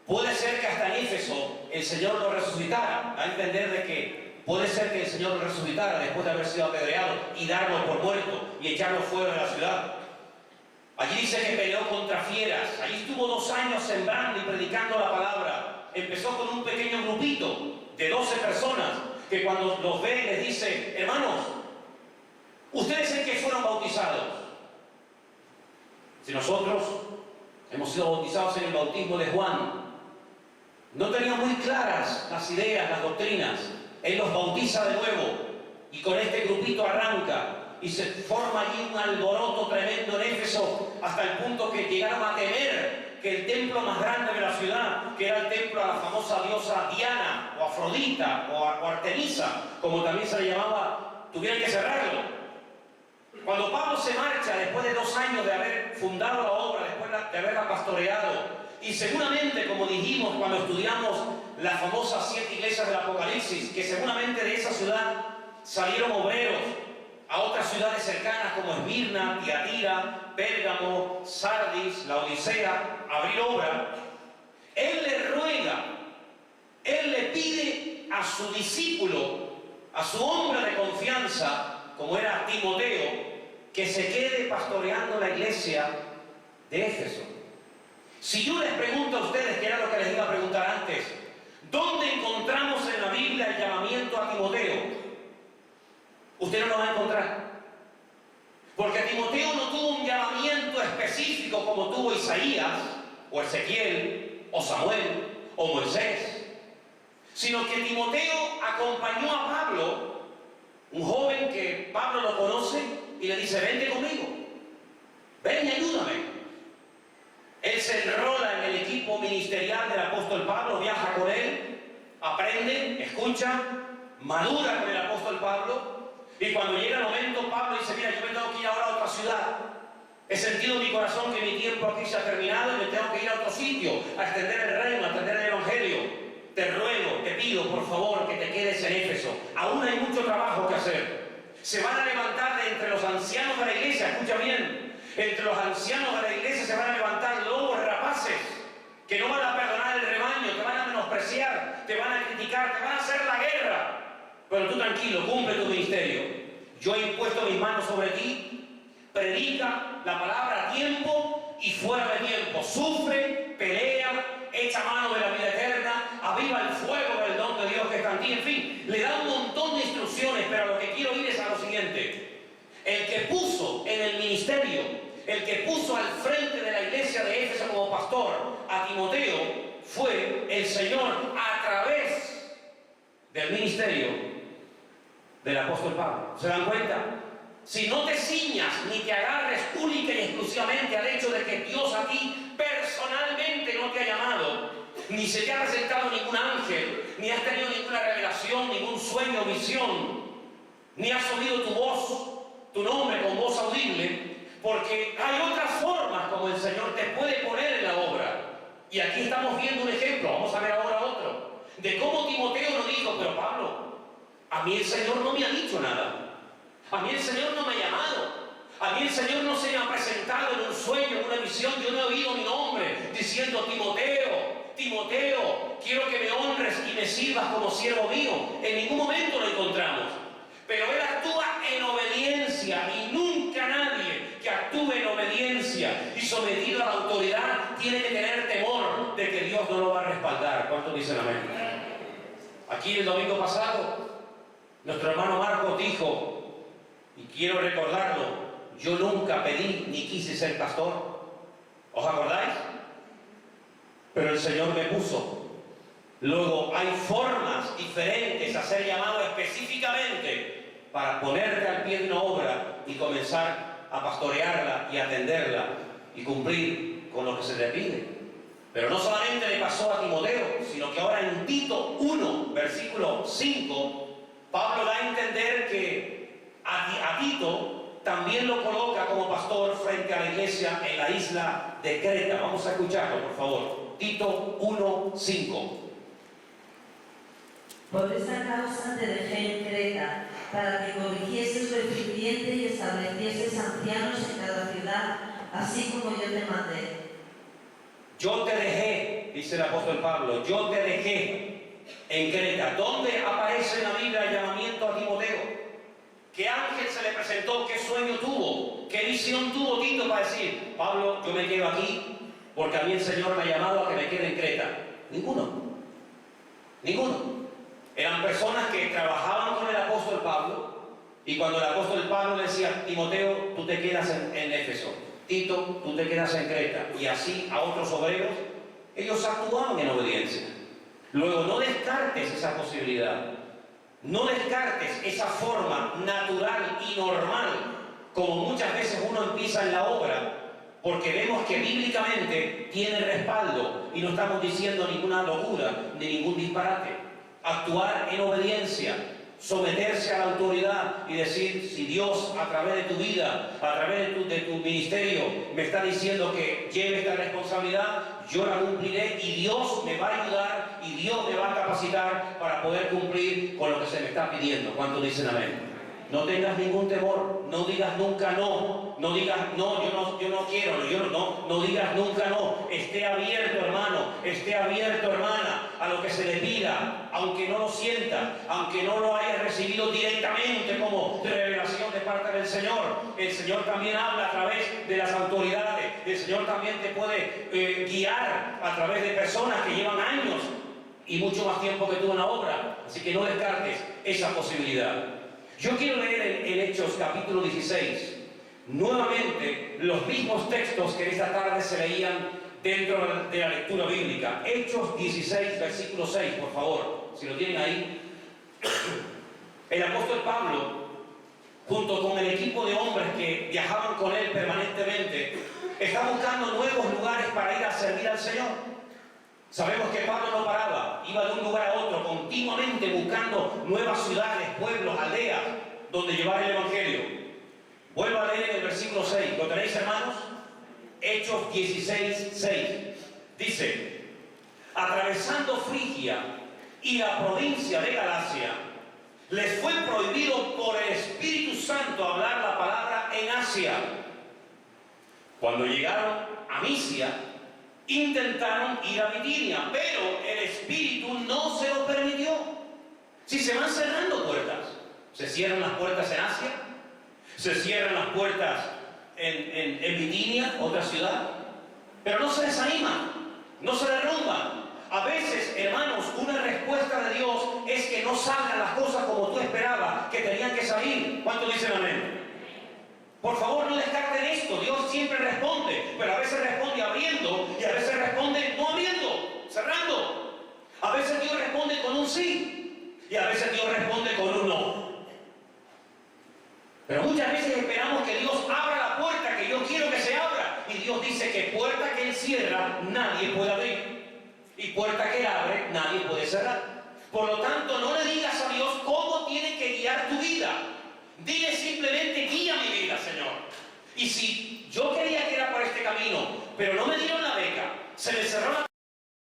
Puede ser que hasta en Éfeso el Señor lo resucitara. Da a entender de que puede ser que el Señor lo resucitara después de haber sido apedreado y darlo por muerto y echarlo fuera de la ciudad. Allí dice que peleó contra fieras. Allí estuvo 2 años sembrando y predicando la palabra. Empezó con un pequeño grupito de 12 personas que cuando los ve les dice: hermanos, ustedes en qué fueron bautizados. Si nosotros hemos sido bautizados en el bautismo de Juan. No tenían muy claras las ideas, las doctrinas. Él los bautiza de nuevo y con este grupito arranca y se forma allí un alboroto tremendo en Éfeso hasta el punto que llegaron a temer que el templo más grande de la ciudad, que era el templo a la famosa diosa Diana o Afrodita o Artemisa, como también se le llamaba, tuvieran que cerrarlo. Cuando Pablo se marcha después de 2 años de haber fundado la obra, después de haberla pastoreado, y seguramente, como dijimos cuando estudiamos las famosas 7 iglesias del Apocalipsis, que seguramente de esa ciudad salieron obreros a otras ciudades cercanas como Esmirna, Tiatira, Pérgamo, Sardis, la Odisea, a abrir obra. Él le ruega, él le pide a su discípulo, a su hombre de confianza, como era Timoteo, que se quede pastoreando la iglesia de Éfeso. Si yo les pregunto a ustedes, que era lo que les iba a preguntar antes, ¿dónde encontramos en la Biblia el llamamiento a Timoteo? Usted no lo va a encontrar. Porque Timoteo no tuvo un llamamiento específico como tuvo Isaías, o Ezequiel, o Samuel, o Moisés, sino que Timoteo acompañó a Pablo, un joven que Pablo lo conoce, y le dice: vente conmigo, ven y ayúdame. Él se enrola en el equipo ministerial del apóstol Pablo, viaja con él, aprende, escucha, madura con el apóstol Pablo, y cuando llega el momento, Pablo dice: mira, yo me tengo que ir ahora a otra ciudad. He sentido en mi corazón que mi tiempo aquí se ha terminado y me tengo que ir a otro sitio, a extender el reino, a extender el evangelio. Te ruego, te pido, por favor, que te quedes en Éfeso. Aún hay mucho trabajo que hacer. Se van a levantar de entre los ancianos de la iglesia, escucha bien, entre los ancianos de la iglesia se van a levantar lobos rapaces que no van a perdonar el rebaño, te van a menospreciar, te van a criticar, te van a hacer la guerra. Pero tú tranquilo, cumple tu ministerio. Yo he impuesto mis manos sobre ti, predica la palabra a tiempo y fuera de tiempo. Sufre, pelea, echa mano de la vida eterna, aviva el fuego del don de Dios que está en ti. En fin, le da un montón de instrucciones, pero lo que quiero ir es a lo siguiente. El que puso en el ministerio, el que puso al frente de la iglesia de Éfeso como pastor a Timoteo, fue el Señor a través del ministerio del apóstol Pablo. ¿Se dan cuenta? Si no te ciñas ni te agarres única y exclusivamente al hecho de que Dios a ti personalmente no te ha llamado, se te ha presentado ningún ángel, ni has tenido ninguna revelación, ningún sueño o visión, ni has oído tu voz, tu nombre con voz audible, porque hay otras formas como el Señor te puede poner en la obra. Y aquí estamos viendo un ejemplo, vamos a ver ahora otro, de cómo Timoteo nos dijo: pero Pablo, a mí el Señor no me ha dicho nada, a mí el Señor no me ha llamado, a mí el Señor no se me ha presentado en un sueño, en una visión, yo no he oído mi nombre diciendo: Timoteo, Timoteo, quiero que me honres y me sirvas como siervo mío. En ningún momento lo encontramos. Pero él actúa en obediencia, y nunca nadie que actúe en obediencia y sometido a la autoridad tiene que tener temor de que Dios no lo va a respaldar. ¿Cuántos dicen amén? Aquí el domingo pasado, nuestro hermano Marcos dijo, y quiero recordarlo: yo nunca pedí ni quise ser pastor. ¿Os acordáis? Pero el Señor me puso. Luego hay formas diferentes a ser llamado específicamente para ponerte al pie de una obra y comenzar a pastorearla y atenderla y cumplir con lo que se te pide. Pero no solamente le pasó a Timoteo, sino que ahora en Tito 1, versículo 5, Pablo da a entender que a Tito también lo coloca como pastor frente a la iglesia en la isla de Creta. Vamos a escucharlo, por favor. Tito 1, 5. Por esta causa te dejé en Creta, para que corrigieses lo deficiente y establecieses ancianos en cada ciudad, así como yo te mandé. Yo te dejé, dice el apóstol Pablo, yo te dejé en Creta. ¿Dónde aparece en la Biblia el llamamiento a Timoteo? ¿Qué ángel se le presentó? ¿Qué sueño tuvo? ¿Qué visión tuvo Tito para decir: Pablo, yo me quedo aquí porque a mí el Señor me ha llamado a que me quede en Creta? Ninguno. Ninguno. Eran personas que trabajaban con el apóstol Pablo, y cuando el apóstol Pablo decía: Timoteo, tú te quedas en Éfeso, Tito, tú te quedas en Creta, y así a otros obreros, ellos actuaban en obediencia. Luego, no descartes esa posibilidad, no descartes esa forma natural y normal como muchas veces uno empieza en la obra, porque vemos que bíblicamente tiene respaldo y no estamos diciendo ninguna locura ni ningún disparate. Actuar en obediencia, someterse a la autoridad y decir: si Dios a través de tu vida, a través de tu ministerio me está diciendo que lleve esta responsabilidad, yo la cumpliré, y Dios me va a ayudar y Dios me va a capacitar para poder cumplir con lo que se me está pidiendo. ¿Cuántos dicen amén? No tengas ningún temor, no digas nunca no, no digas no, yo no quiero, no digas nunca no. Esté abierto, hermano, esté abierto, hermana, a lo que se le pida, aunque no lo sienta, aunque no lo haya recibido directamente como revelación de parte del Señor. El Señor también habla a través de las autoridades, el Señor también te puede guiar a través de personas que llevan años y mucho más tiempo que tú en la obra, así que no descartes esa posibilidad. Yo quiero leer en Hechos capítulo 16, nuevamente los mismos textos que esta tarde se leían dentro de la lectura bíblica. Hechos 16, versículo 6, por favor, si lo tienen ahí. El apóstol Pablo, junto con el equipo de hombres que viajaban con él permanentemente, está buscando nuevos lugares para ir a servir al Señor. Sabemos que Pablo no paraba, iba de un lugar a otro, continuamente buscando nuevas ciudades, pueblos, aldeas, donde llevar el Evangelio. Vuelvo a leer en el versículo 6. ¿Lo tenéis, hermanos? Hechos 16, 6. Dice: atravesando Frigia y la provincia de Galacia, les fue prohibido por el Espíritu Santo hablar la palabra en Asia. Cuando llegaron a Misia, intentaron ir a Bitinia, pero el Espíritu no se lo permitió. Si se van cerrando puertas, se cierran las puertas en Asia, se cierran las puertas en Bitinia, otra ciudad, pero no se desaniman, no se derrumban. A veces, hermanos, una respuesta de Dios es que no salgan las cosas como tú esperabas que tenían que salir. ¿Cuántos dicen amén? Por favor, no descarten esto. Dios siempre responde, pero a veces responde abriendo y a veces responde no abriendo, cerrando. A veces Dios responde con un sí y a veces Dios responde con un no. Pero muchas veces esperamos que Dios abra la puerta que yo quiero que se abra, y Dios dice que puerta que Él cierra nadie puede abrir. y puerta que él abre, nadie puede cerrar. Por lo tanto, no le digas a Dios cómo tiene que guiar tu vida. Dile simplemente, guía mi vida, Señor. Y si yo quería que era por este camino, pero no me dieron la beca, se me cerró la...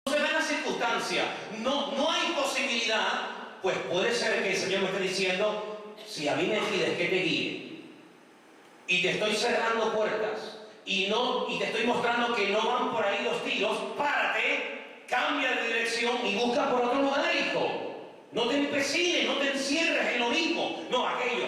no se ve la circunstancia, no hay posibilidad, pues puede ser que el Señor me esté diciendo, si a mí me pides que te guíe, y te estoy cerrando puertas, y te estoy mostrando que no van por ahí los tiros, párate, cambia de dirección y busca por otro lugar, hijo. No te empecines, no te encierres en lo mismo. No, aquello,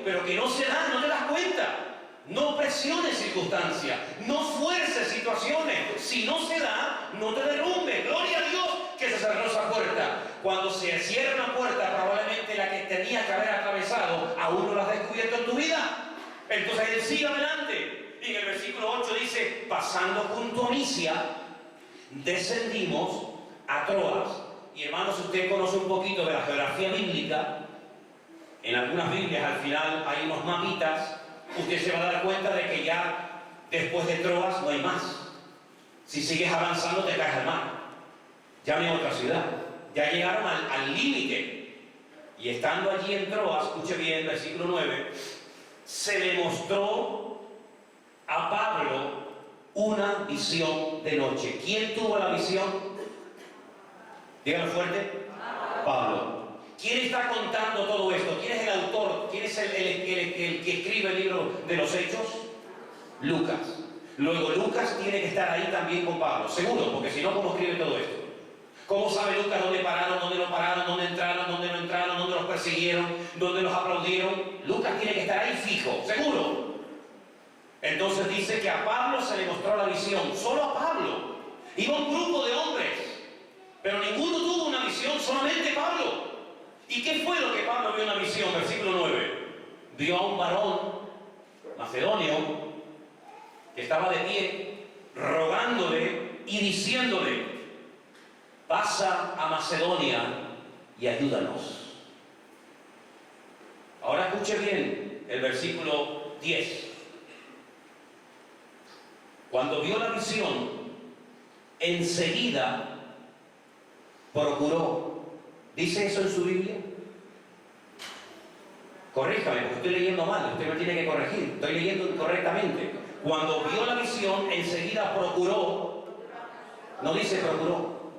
pero que no se da, no te das cuenta. No presiones circunstancias, no fuerces situaciones. Si no se da, no te derrumbes. Gloria a Dios que se cerró esa puerta. Cuando se cierra una puerta, probablemente la que tenías que haber atravesado, aún no la has descubierto en tu vida. Entonces él sigue adelante. Y en el versículo 8 dice, pasando junto a Misia, descendimos a Troas. Y hermanos, si usted conoce un poquito de la geografía bíblica, en algunas Biblias al final hay unos mapitas, usted se va a dar cuenta de que ya después de Troas no hay más. Si sigues avanzando te caes al mar. Ya no hay otra ciudad. Ya llegaron al límite. Y estando allí en Troas, escuche bien, versículo 9, se le mostró a Pablo una visión de noche. ¿Quién tuvo la visión? Dígalo fuerte. Pablo. ¿Quién está contando todo esto? ¿Quién es el autor? ¿Quién es el que escribe el libro de los Hechos? Lucas. Luego Lucas tiene que estar ahí también con Pablo, seguro, porque si no, ¿cómo escribe todo esto? ¿Cómo sabe Lucas dónde pararon, dónde no pararon, dónde entraron, dónde no entraron, dónde los persiguieron, dónde los aplaudieron? Lucas tiene que estar ahí fijo, seguro. Entonces dice que a Pablo se le mostró la visión, solo a Pablo. Iba un grupo de hombres, pero ninguno tuvo una visión, solamente Pablo. ¿Y qué fue lo que Pablo vio en la visión? Versículo 9. Vio a un varón macedonio que estaba de pie, rogándole y diciéndole, pasa a Macedonia y ayúdanos. Ahora escuche bien el versículo 10. Cuando vio la visión, enseguida procuró. ¿Dice eso en su Biblia? Corríjame, porque estoy leyendo mal, usted me tiene que corregir. Estoy leyendo incorrectamente. Cuando vio la visión, enseguida procuró. No dice procuró.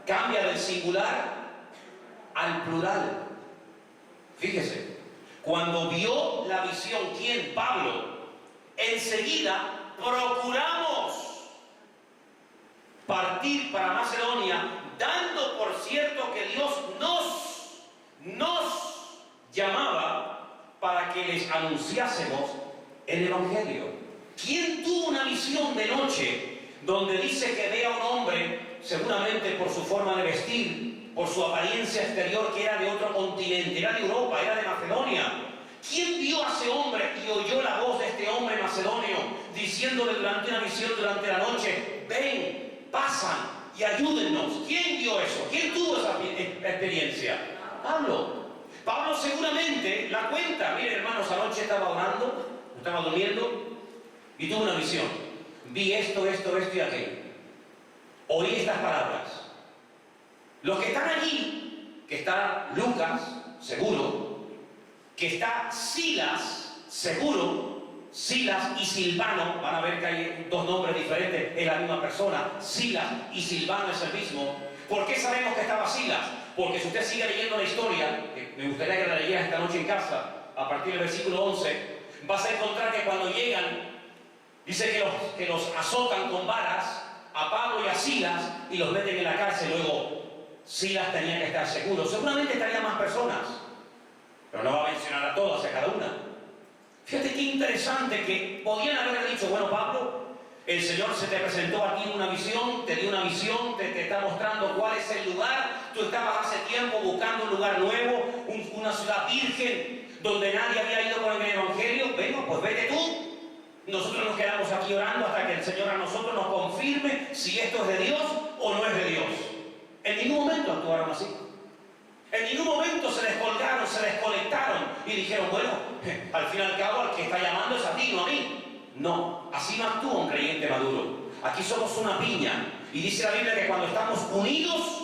Cambia del singular al plural. Fíjese. Cuando vio la visión, ¿quién? Pablo. Enseguida procuramos partir para Macedonia, dando por cierto que Dios nos llamaba para que les anunciásemos el Evangelio. ¿Quién tuvo una visión de noche donde dice que ve a un hombre, seguramente por su forma de vestir, por su apariencia exterior, que era de otro continente, era de Europa, era de Macedonia? ¿Quién vio a ese hombre y oyó la voz de este hombre macedonio diciéndole durante una visión durante la noche, ven, pasan y ayúdennos? ¿Quién vio eso? ¿Quién tuvo esa experiencia? Pablo. Pablo seguramente la cuenta. Miren, hermanos, anoche estaba orando, estaba durmiendo y tuve una visión. Vi esto y aquello. Oí estas palabras. Los que están allí, que está Lucas, seguro, que está Silas, seguro, Silas y Silvano, van a ver que hay dos nombres diferentes, es la misma persona, Silas y Silvano es el mismo. ¿Por qué sabemos que estaba Silas? Porque si usted sigue leyendo la historia, que me gustaría que la leyeras esta noche en casa, a partir del versículo 11, vas a encontrar que cuando llegan, dice que los azotan con varas a Pablo y a Silas y los meten en la cárcel. Luego, Silas tenía que estar seguro. Seguramente estarían más personas, pero no va a mencionar a todas, a cada una. Fíjate qué interesante que podían haber dicho, bueno, Pablo, el Señor se te presentó aquí en una visión, te dio una visión, te está mostrando cuál es el lugar. Tú estabas hace tiempo buscando un lugar nuevo, una ciudad virgen, donde nadie había ido con el Evangelio. Bueno, pues vete tú. Nosotros nos quedamos aquí orando hasta que el Señor a nosotros nos confirme si esto es de Dios o no es de Dios. En ningún momento actuaron así. En ningún momento se descolgaron, se desconectaron y dijeron, bueno, al fin y al cabo, al que está llamando es a ti, no a mí. No, así no actúa un creyente maduro. Aquí somos una piña Y dice la Biblia que cuando estamos unidos,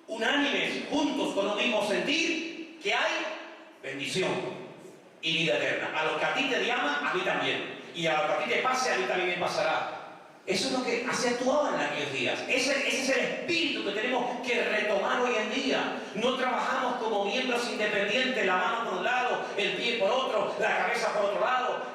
unánimes, juntos, con un mismo sentir, que hay bendición y vida eterna. A los que a ti te llaman, a mí también. Y a lo que a ti te pase, a mí también me pasará. Eso es lo que se actuaba en aquellos días. Ese es el espíritu que tenemos que retomar hoy en día. No trabajamos como miembros independientes, la mano por un lado, el pie por otro, la cabeza por otro lado,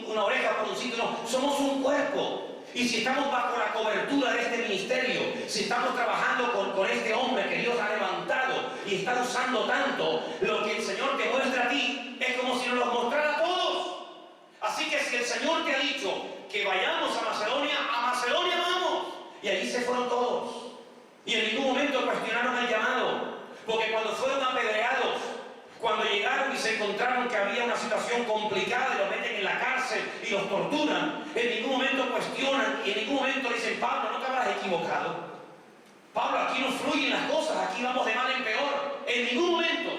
una oreja por un sitio. No, somos un cuerpo. Y si estamos bajo la cobertura de este ministerio, si estamos trabajando con este hombre que Dios ha levantado y está usando tanto, lo que el Señor te muestra a ti es como si nos lo mostrara a todos. Así que si el Señor te ha dicho que vayamos a Macedonia vamos. Y allí se fueron todos. Y en ningún momento cuestionaron el llamado. Porque cuando fueron apedreados, cuando llegaron y se encontraron que había una situación complicada y los meten en la cárcel y los torturan, en ningún momento cuestionan y en ningún momento dicen: Pablo, no te habrás equivocado. Pablo, aquí no fluyen las cosas, aquí vamos de mal en peor. En ningún momento.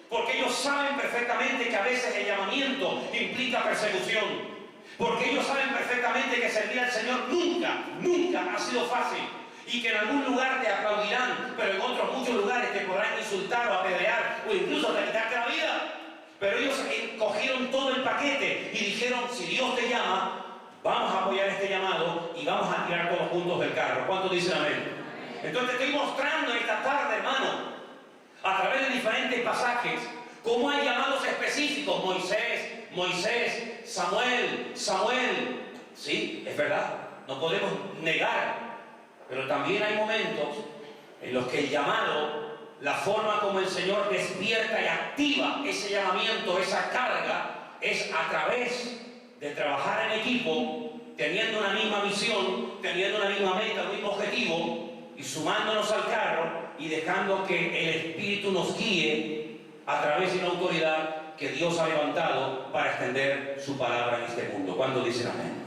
Porque ellos saben perfectamente que a veces el llamamiento implica persecución. Porque ellos saben perfectamente que servir al Señor nunca ha sido fácil. Y que en algún lugar te aplaudirán, pero en otros muchos lugares te podrán insultar o apedrear o incluso hasta quitarte la vida. Pero ellos cogieron todo el paquete y dijeron: si Dios te llama, vamos a apoyar este llamado y vamos a tirar todos juntos del carro. ¿Cuántos dicen amén? Entonces te estoy mostrando esta tarde, hermano, a través de diferentes pasajes, cómo hay llamados específicos. Moisés, Samuel. Sí, es verdad, no podemos negar. Pero también hay momentos en los que el llamado, la forma como el Señor despierta y activa ese llamamiento, esa carga, es a través de trabajar en equipo, teniendo una misma visión, teniendo una misma meta, un mismo objetivo, y sumándonos al carro y dejando que el Espíritu nos guíe a través de una autoridad que Dios ha levantado para extender su palabra en este mundo. ¿Cuántos dicen amén?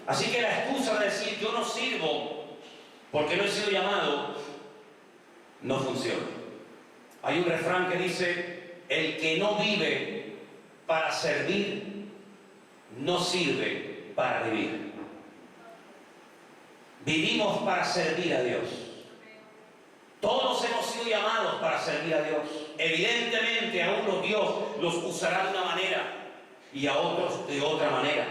Así que la excusa de decir yo no sirvo porque no he sido llamado, no funciona. Hay un refrán que dice: el que no vive para servir, no sirve para vivir. Vivimos para servir a Dios. Todos hemos sido llamados para servir a Dios. Evidentemente a unos Dios los usará de una manera y a otros de otra manera.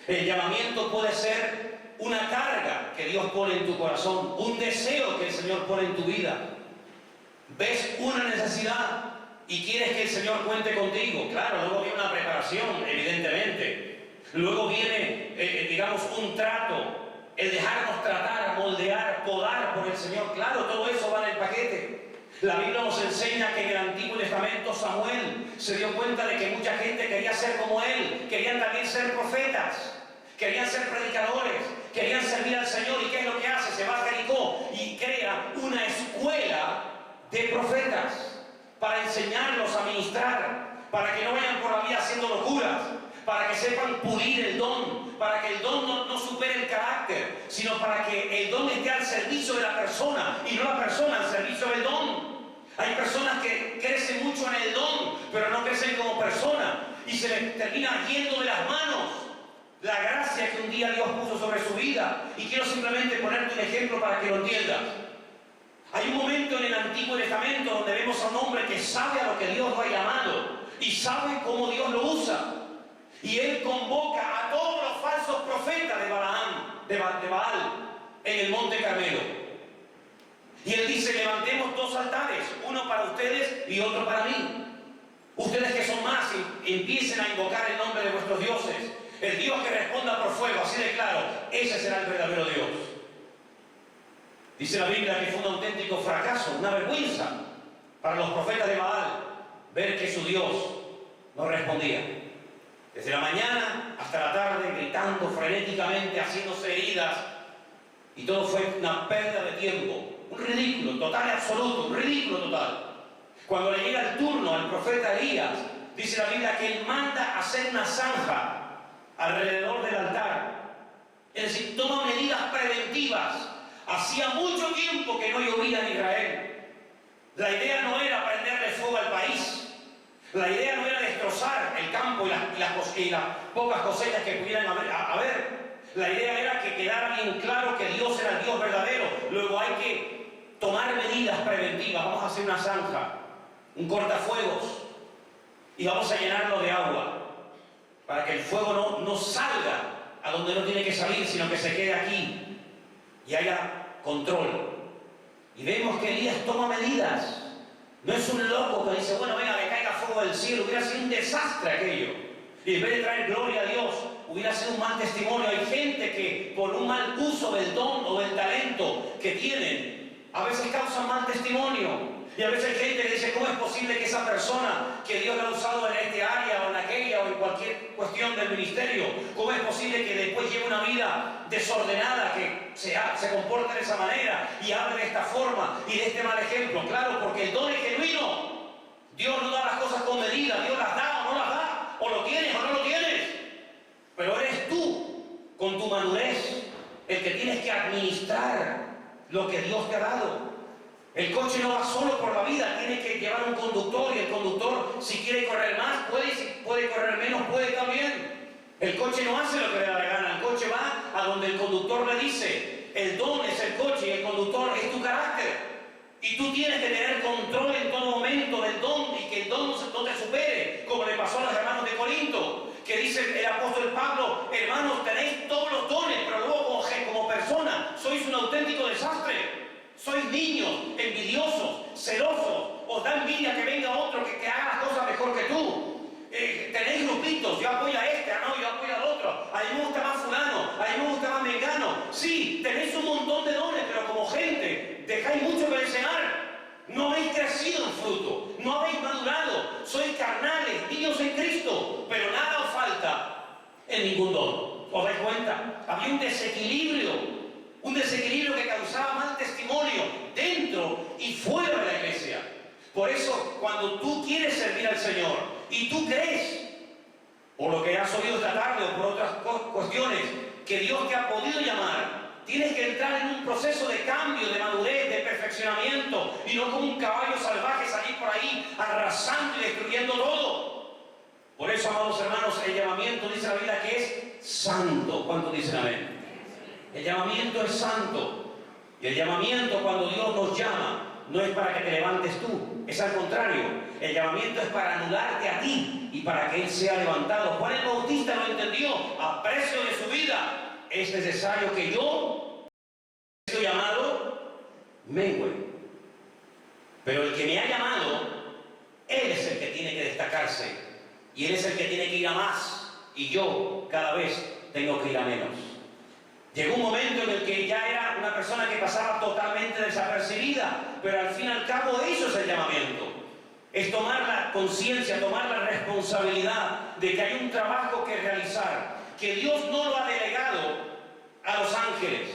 El llamamiento puede ser una carga que Dios pone en tu corazón, un deseo que el Señor pone en tu vida. Ves una necesidad y quieres que el Señor cuente contigo. Claro, luego viene una preparación, evidentemente. Luego viene, digamos, un trato, el dejarnos tratar, moldear, podar por el Señor. Claro, todo eso va en el paquete. La Biblia nos enseña que en el Antiguo Testamento Samuel se dio cuenta de que mucha gente quería ser como él, querían también ser profetas. Querían ser predicadores, querían servir al Señor. ¿Y qué es lo que hace? Se va a Jericó y crea una escuela de profetas para enseñarlos a ministrar, para que no vayan por la vida haciendo locuras, para que sepan pulir el don, para que el don no supere el carácter, sino para que el don esté al servicio de la persona y no la persona al servicio del don. Hay personas que crecen mucho en el don, pero no crecen como persona y se les termina yendo de las manos la gracia que un día Dios puso sobre su vida. Y quiero simplemente ponerte un ejemplo para que lo entiendas. Hay un momento en el Antiguo Testamento donde vemos a un hombre que sabe a lo que Dios lo ha llamado y sabe cómo Dios lo usa. Y él convoca a todos los falsos profetas de Baal, en el Monte Carmelo. Y él dice: levantemos dos altares, uno para ustedes y otro para mí. Ustedes que son más, empiecen a invocar el nombre de vuestros dioses. El Dios que responda por fuego, así de claro, ese será el verdadero Dios. Dice la Biblia que fue un auténtico fracaso, una vergüenza para los profetas de Baal ver que su Dios no respondía. Desde la mañana hasta la tarde, gritando frenéticamente, haciéndose heridas, y todo fue una pérdida de tiempo, un ridículo total y absoluto, un ridículo total. Cuando le llega el turno al profeta Elías, dice la Biblia que él manda hacer una zanja alrededor del altar. Es decir, toma medidas preventivas. Hacía mucho tiempo que no llovía en Israel. La idea no era prenderle fuego al país. La idea no era destrozar el campo y las pocas cosechas que pudieran haber. La idea era que quedara bien claro que Dios era el Dios verdadero. Luego hay que tomar medidas preventivas. Vamos a hacer una zanja, un cortafuegos, y vamos a llenarlo de agua para que el fuego no salga a donde no tiene que salir, sino que se quede aquí y haya control. Y vemos que Elías toma medidas. No es un loco que dice, bueno, venga, que caiga fuego del cielo. Hubiera sido un desastre aquello. Y en vez de traer gloria a Dios, hubiera sido un mal testimonio. Hay gente que por un mal uso del don o del talento que tienen, a veces causan mal testimonio. Y a veces hay gente que dice, ¿cómo es posible que esa persona que Dios la ha usado en este área o en aquella o en cualquier cuestión del ministerio, cómo es posible que después lleve una vida desordenada, que se comporte de esa manera y hable de esta forma y de este mal ejemplo? Claro, porque el don es genuino. Dios no da las cosas con medida, Dios las da o no las da, o lo tienes o no lo tienes. Pero eres tú, con tu madurez, el que tienes que administrar lo que Dios te ha dado. El coche no va solo por la vida, tiene que llevar un conductor, y el conductor, si quiere correr más, puede, y si puede correr menos, puede también. El coche no hace lo que le da la gana, el coche va a donde el conductor le dice. El don es el coche y el conductor es tu carácter. Y tú tienes que tener control en todo momento del don, y que el don no te supere, como le pasó a los hermanos de Corinto, que dice el apóstol Pablo: hermanos, tenéis todos los dones, pero luego como persona sois un auténtico desastre. Sois niños, envidiosos, celosos, os da envidia que venga otro que haga las cosas mejor que tú. Tenéis grupitos, yo apoyo a este, no, yo apoyo al otro, a mí me gusta más fulano, a mí me gusta más mengano. Sí, tenéis un montón de dones, pero como gente dejáis mucho que desear. No habéis crecido en fruto, no habéis madurado, sois carnales, niños en Cristo, pero nada os falta en ningún don. ¿Os dais cuenta? Había un desequilibrio que causaba mal testimonio dentro y fuera de la iglesia. Por eso, cuando tú quieres servir al Señor y tú crees, por lo que has oído esta tarde o por otras cuestiones, que Dios te ha podido llamar, tienes que entrar en un proceso de cambio, de madurez, de perfeccionamiento, y no como un caballo salvaje salir por ahí arrasando y destruyendo todo. Por eso, amados hermanos, el llamamiento, dice la Biblia, que es santo. ¿Cuántos dicen amén? El llamamiento es santo. Y el llamamiento, cuando Dios nos llama, no es para que te levantes tú, es al contrario. El llamamiento es para anularte a ti y para que Él sea levantado. Juan el Bautista lo entendió a precio de su vida. Es necesario que yo, sido llamado, mengüe. Pero el que me ha llamado, Él es el que tiene que destacarse. Y Él es el que tiene que ir a más. Y yo cada vez tengo que ir a menos. Llegó un momento en el que ya era una persona que pasaba totalmente desapercibida, pero al fin y al cabo eso es el llamamiento. Es tomar la conciencia, tomar la responsabilidad de que hay un trabajo que realizar, que Dios no lo ha delegado a los ángeles.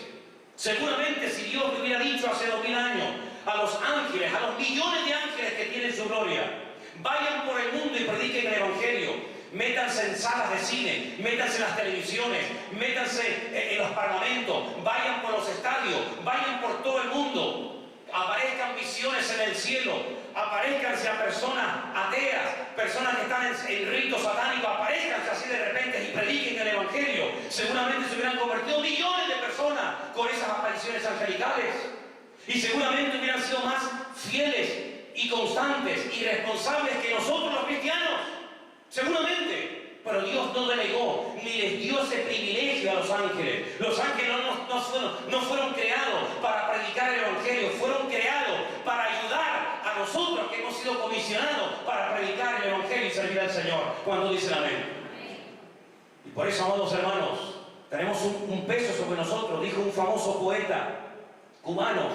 Seguramente si Dios le hubiera dicho hace 2000 años a los ángeles, a los millones de ángeles que tienen su gloria, vayan por el mundo y prediquen el Evangelio, métanse en salas de cine, métanse en las televisiones, métanse en los parlamentos, vayan por los estadios, vayan por todo el mundo, aparezcan visiones en el cielo, aparezcanse a personas ateas, personas que están en ritos satánicos, aparezcanse así de repente y prediquen el Evangelio. Seguramente se hubieran convertido millones de personas con esas apariciones angelicales, y seguramente hubieran sido más fieles y constantes y responsables que nosotros los cristianos. Seguramente, pero Dios no delegó ni les dio ese privilegio a los ángeles. Los ángeles no fueron creados para predicar el Evangelio, fueron creados para ayudar a nosotros que hemos sido comisionados para predicar el Evangelio y servir al Señor. Cuando dicen amén. Y por eso, amados hermanos, tenemos un peso sobre nosotros. Dijo un famoso poeta cubano,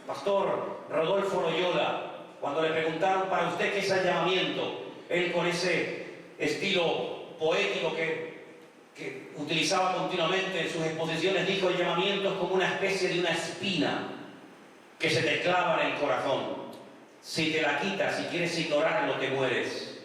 Pastor Rodolfo Loyola, cuando le preguntaron: para usted, ¿qué es el llamamiento? Él, con ese estilo poético que utilizaba continuamente en sus exposiciones, dijo: el llamamiento es como una especie de una espina que se te clava en el corazón. Si te la quitas, si quieres ignorarlo, te mueres.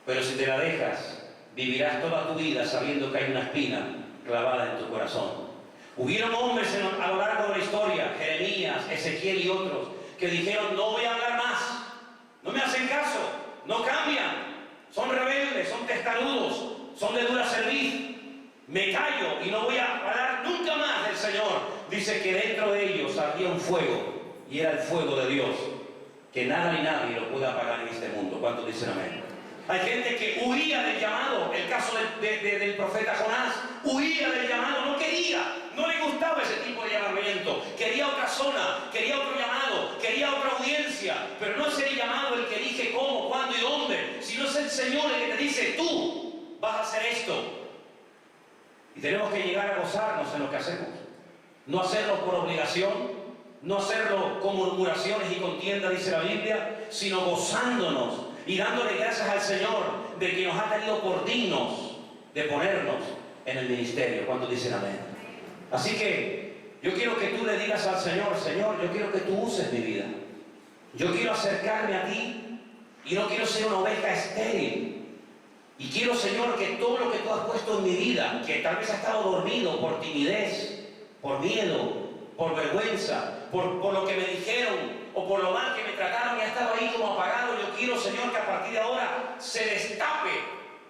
Pero si te la dejas, vivirás toda tu vida sabiendo que hay una espina clavada en tu corazón. Hubieron hombres a lo largo de la historia, Jeremías, Ezequiel y otros, que dijeron: no voy a hablar más, no me hacen caso, no cambian, son rebeldes, son testarudos, son de dura cerviz, me callo y no voy a hablar nunca más del Señor, dice que dentro de ellos había un fuego, y era el fuego de Dios, que nada ni nadie lo puede apagar en este mundo. ¿Cuántos dicen amén? Hay gente que huía del llamado. El caso del profeta Jonás, huía del llamado, no quería, no le gustaba ese tipo de llamamiento, quería otra zona, quería otro llamado, quería otra audiencia, pero no es el llamado el que elige cómo, cuándo y dónde, sino es el Señor el que te dice: tú vas a hacer esto. Y tenemos que llegar a gozarnos en lo que hacemos, no hacerlo por obligación, no hacerlo con murmuraciones y contienda, dice la Biblia, sino gozándonos y dándole gracias al Señor de que nos ha tenido por dignos de ponernos en el ministerio. ¿Cuántos dicen amén? Así que yo quiero que tú le digas al Señor: Señor, yo quiero que tú uses mi vida. Yo quiero acercarme a ti y no quiero ser una oveja estéril. Y quiero, Señor, que todo lo que tú has puesto en mi vida, que tal vez ha estado dormido por timidez, por miedo, por vergüenza, por lo que me dijeron o por lo mal que me trataron y ha estado ahí como apagado, yo quiero, Señor, que a partir de ahora se destape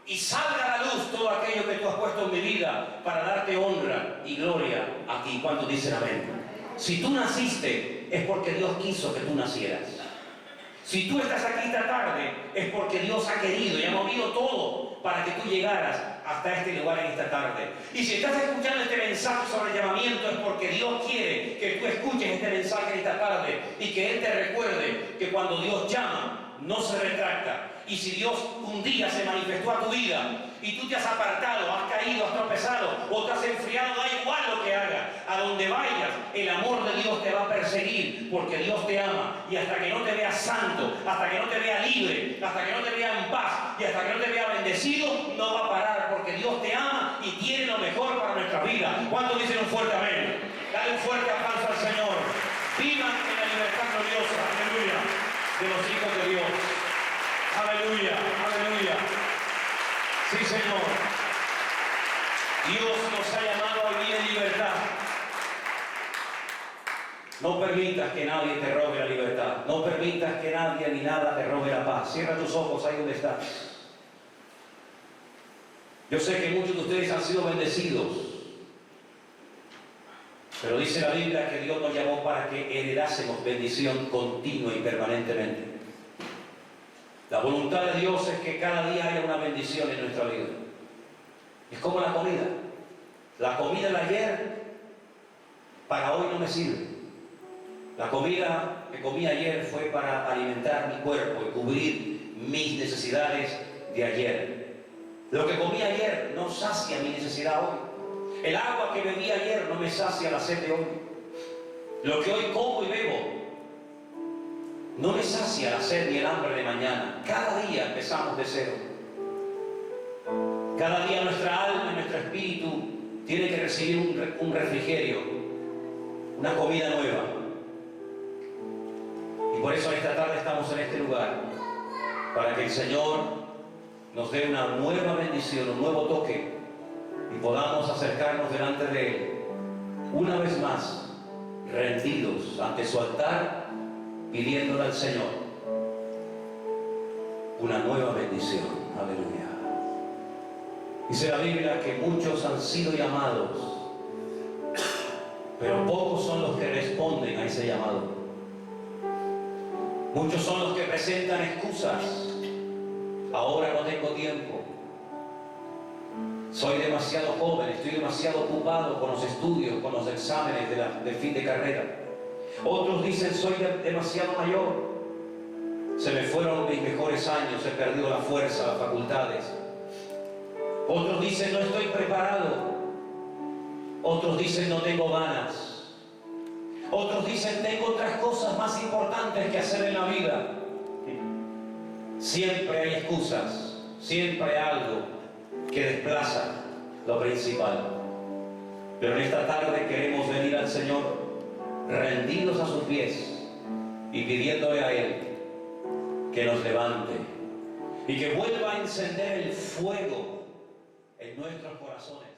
y salga a la luz todo aquello que tú has puesto en mi vida para darte honra y gloria a ti. ¿Cuántos dicen amén? Si tú naciste, es porque Dios quiso que tú nacieras. Si tú estás aquí esta tarde, es porque Dios ha querido y ha movido todo para que tú llegaras hasta este lugar en esta tarde. Y si estás escuchando este mensaje sobre el llamamiento, es porque Dios quiere que tú escuches este mensaje en esta tarde y que Él te recuerde que cuando Dios llama, no se retracta. Y si Dios un día se manifestó a tu vida y tú te has apartado, has caído, has tropezado o te has enfriado, da igual lo que hagas, a donde vayas, el amor de Dios te va a perseguir, porque Dios te ama, y hasta que no te vea santo, hasta que no te vea libre, hasta que no te vea en paz y hasta que no te vea bendecido, no va a parar, porque Dios te ama y tiene lo mejor para nuestra vida. ¿Cuántos dicen un fuerte amén? Dale un fuerte aplauso al Señor. Vivan en la libertad gloriosa, aleluya, de los hijos de Dios. Aleluya, aleluya. Sí, Señor. Dios nos ha llamado a vivir en libertad. No permitas que nadie te robe la libertad. No permitas que nadie ni nada te robe la paz. Cierra tus ojos ahí donde estás. Yo sé que muchos de ustedes han sido bendecidos, pero dice la Biblia que Dios nos llamó para que heredásemos bendición continua y permanentemente. La voluntad de Dios es que cada día haya una bendición en nuestra vida. Es como la comida. La comida de ayer para hoy no me sirve. La comida que comí ayer fue para alimentar mi cuerpo y cubrir mis necesidades de ayer. Lo que comí ayer no sacia mi necesidad hoy. El agua que bebí ayer no me sacia la sed de hoy. Lo que hoy como y bebo no me sacia la sed ni el hambre de mañana. Cada día empezamos de cero. Cada día nuestra alma y nuestro espíritu tiene que recibir un refrigerio, una comida nueva. Y por eso esta tarde estamos en este lugar, para que el Señor nos dé una nueva bendición, un nuevo toque, y podamos acercarnos delante de Él, una vez más, rendidos ante su altar, pidiéndole al Señor una nueva bendición. Aleluya. Dice la Biblia que muchos han sido llamados, pero pocos son los que responden a ese llamado. Muchos son los que presentan excusas. Ahora no tengo tiempo. Soy demasiado joven, estoy demasiado ocupado con los estudios, con los exámenes de fin de carrera. Otros dicen: soy demasiado mayor. Se me fueron mis mejores años, he perdido la fuerza, las facultades. Otros dicen: no estoy preparado. Otros dicen: no tengo ganas. Otros dicen: tengo otras cosas más importantes que hacer en la vida. Siempre hay excusas, siempre hay algo que desplaza lo principal. Pero en esta tarde queremos venir al Señor rendidos a sus pies y pidiéndole a Él que nos levante y que vuelva a encender el fuego en nuestros corazones.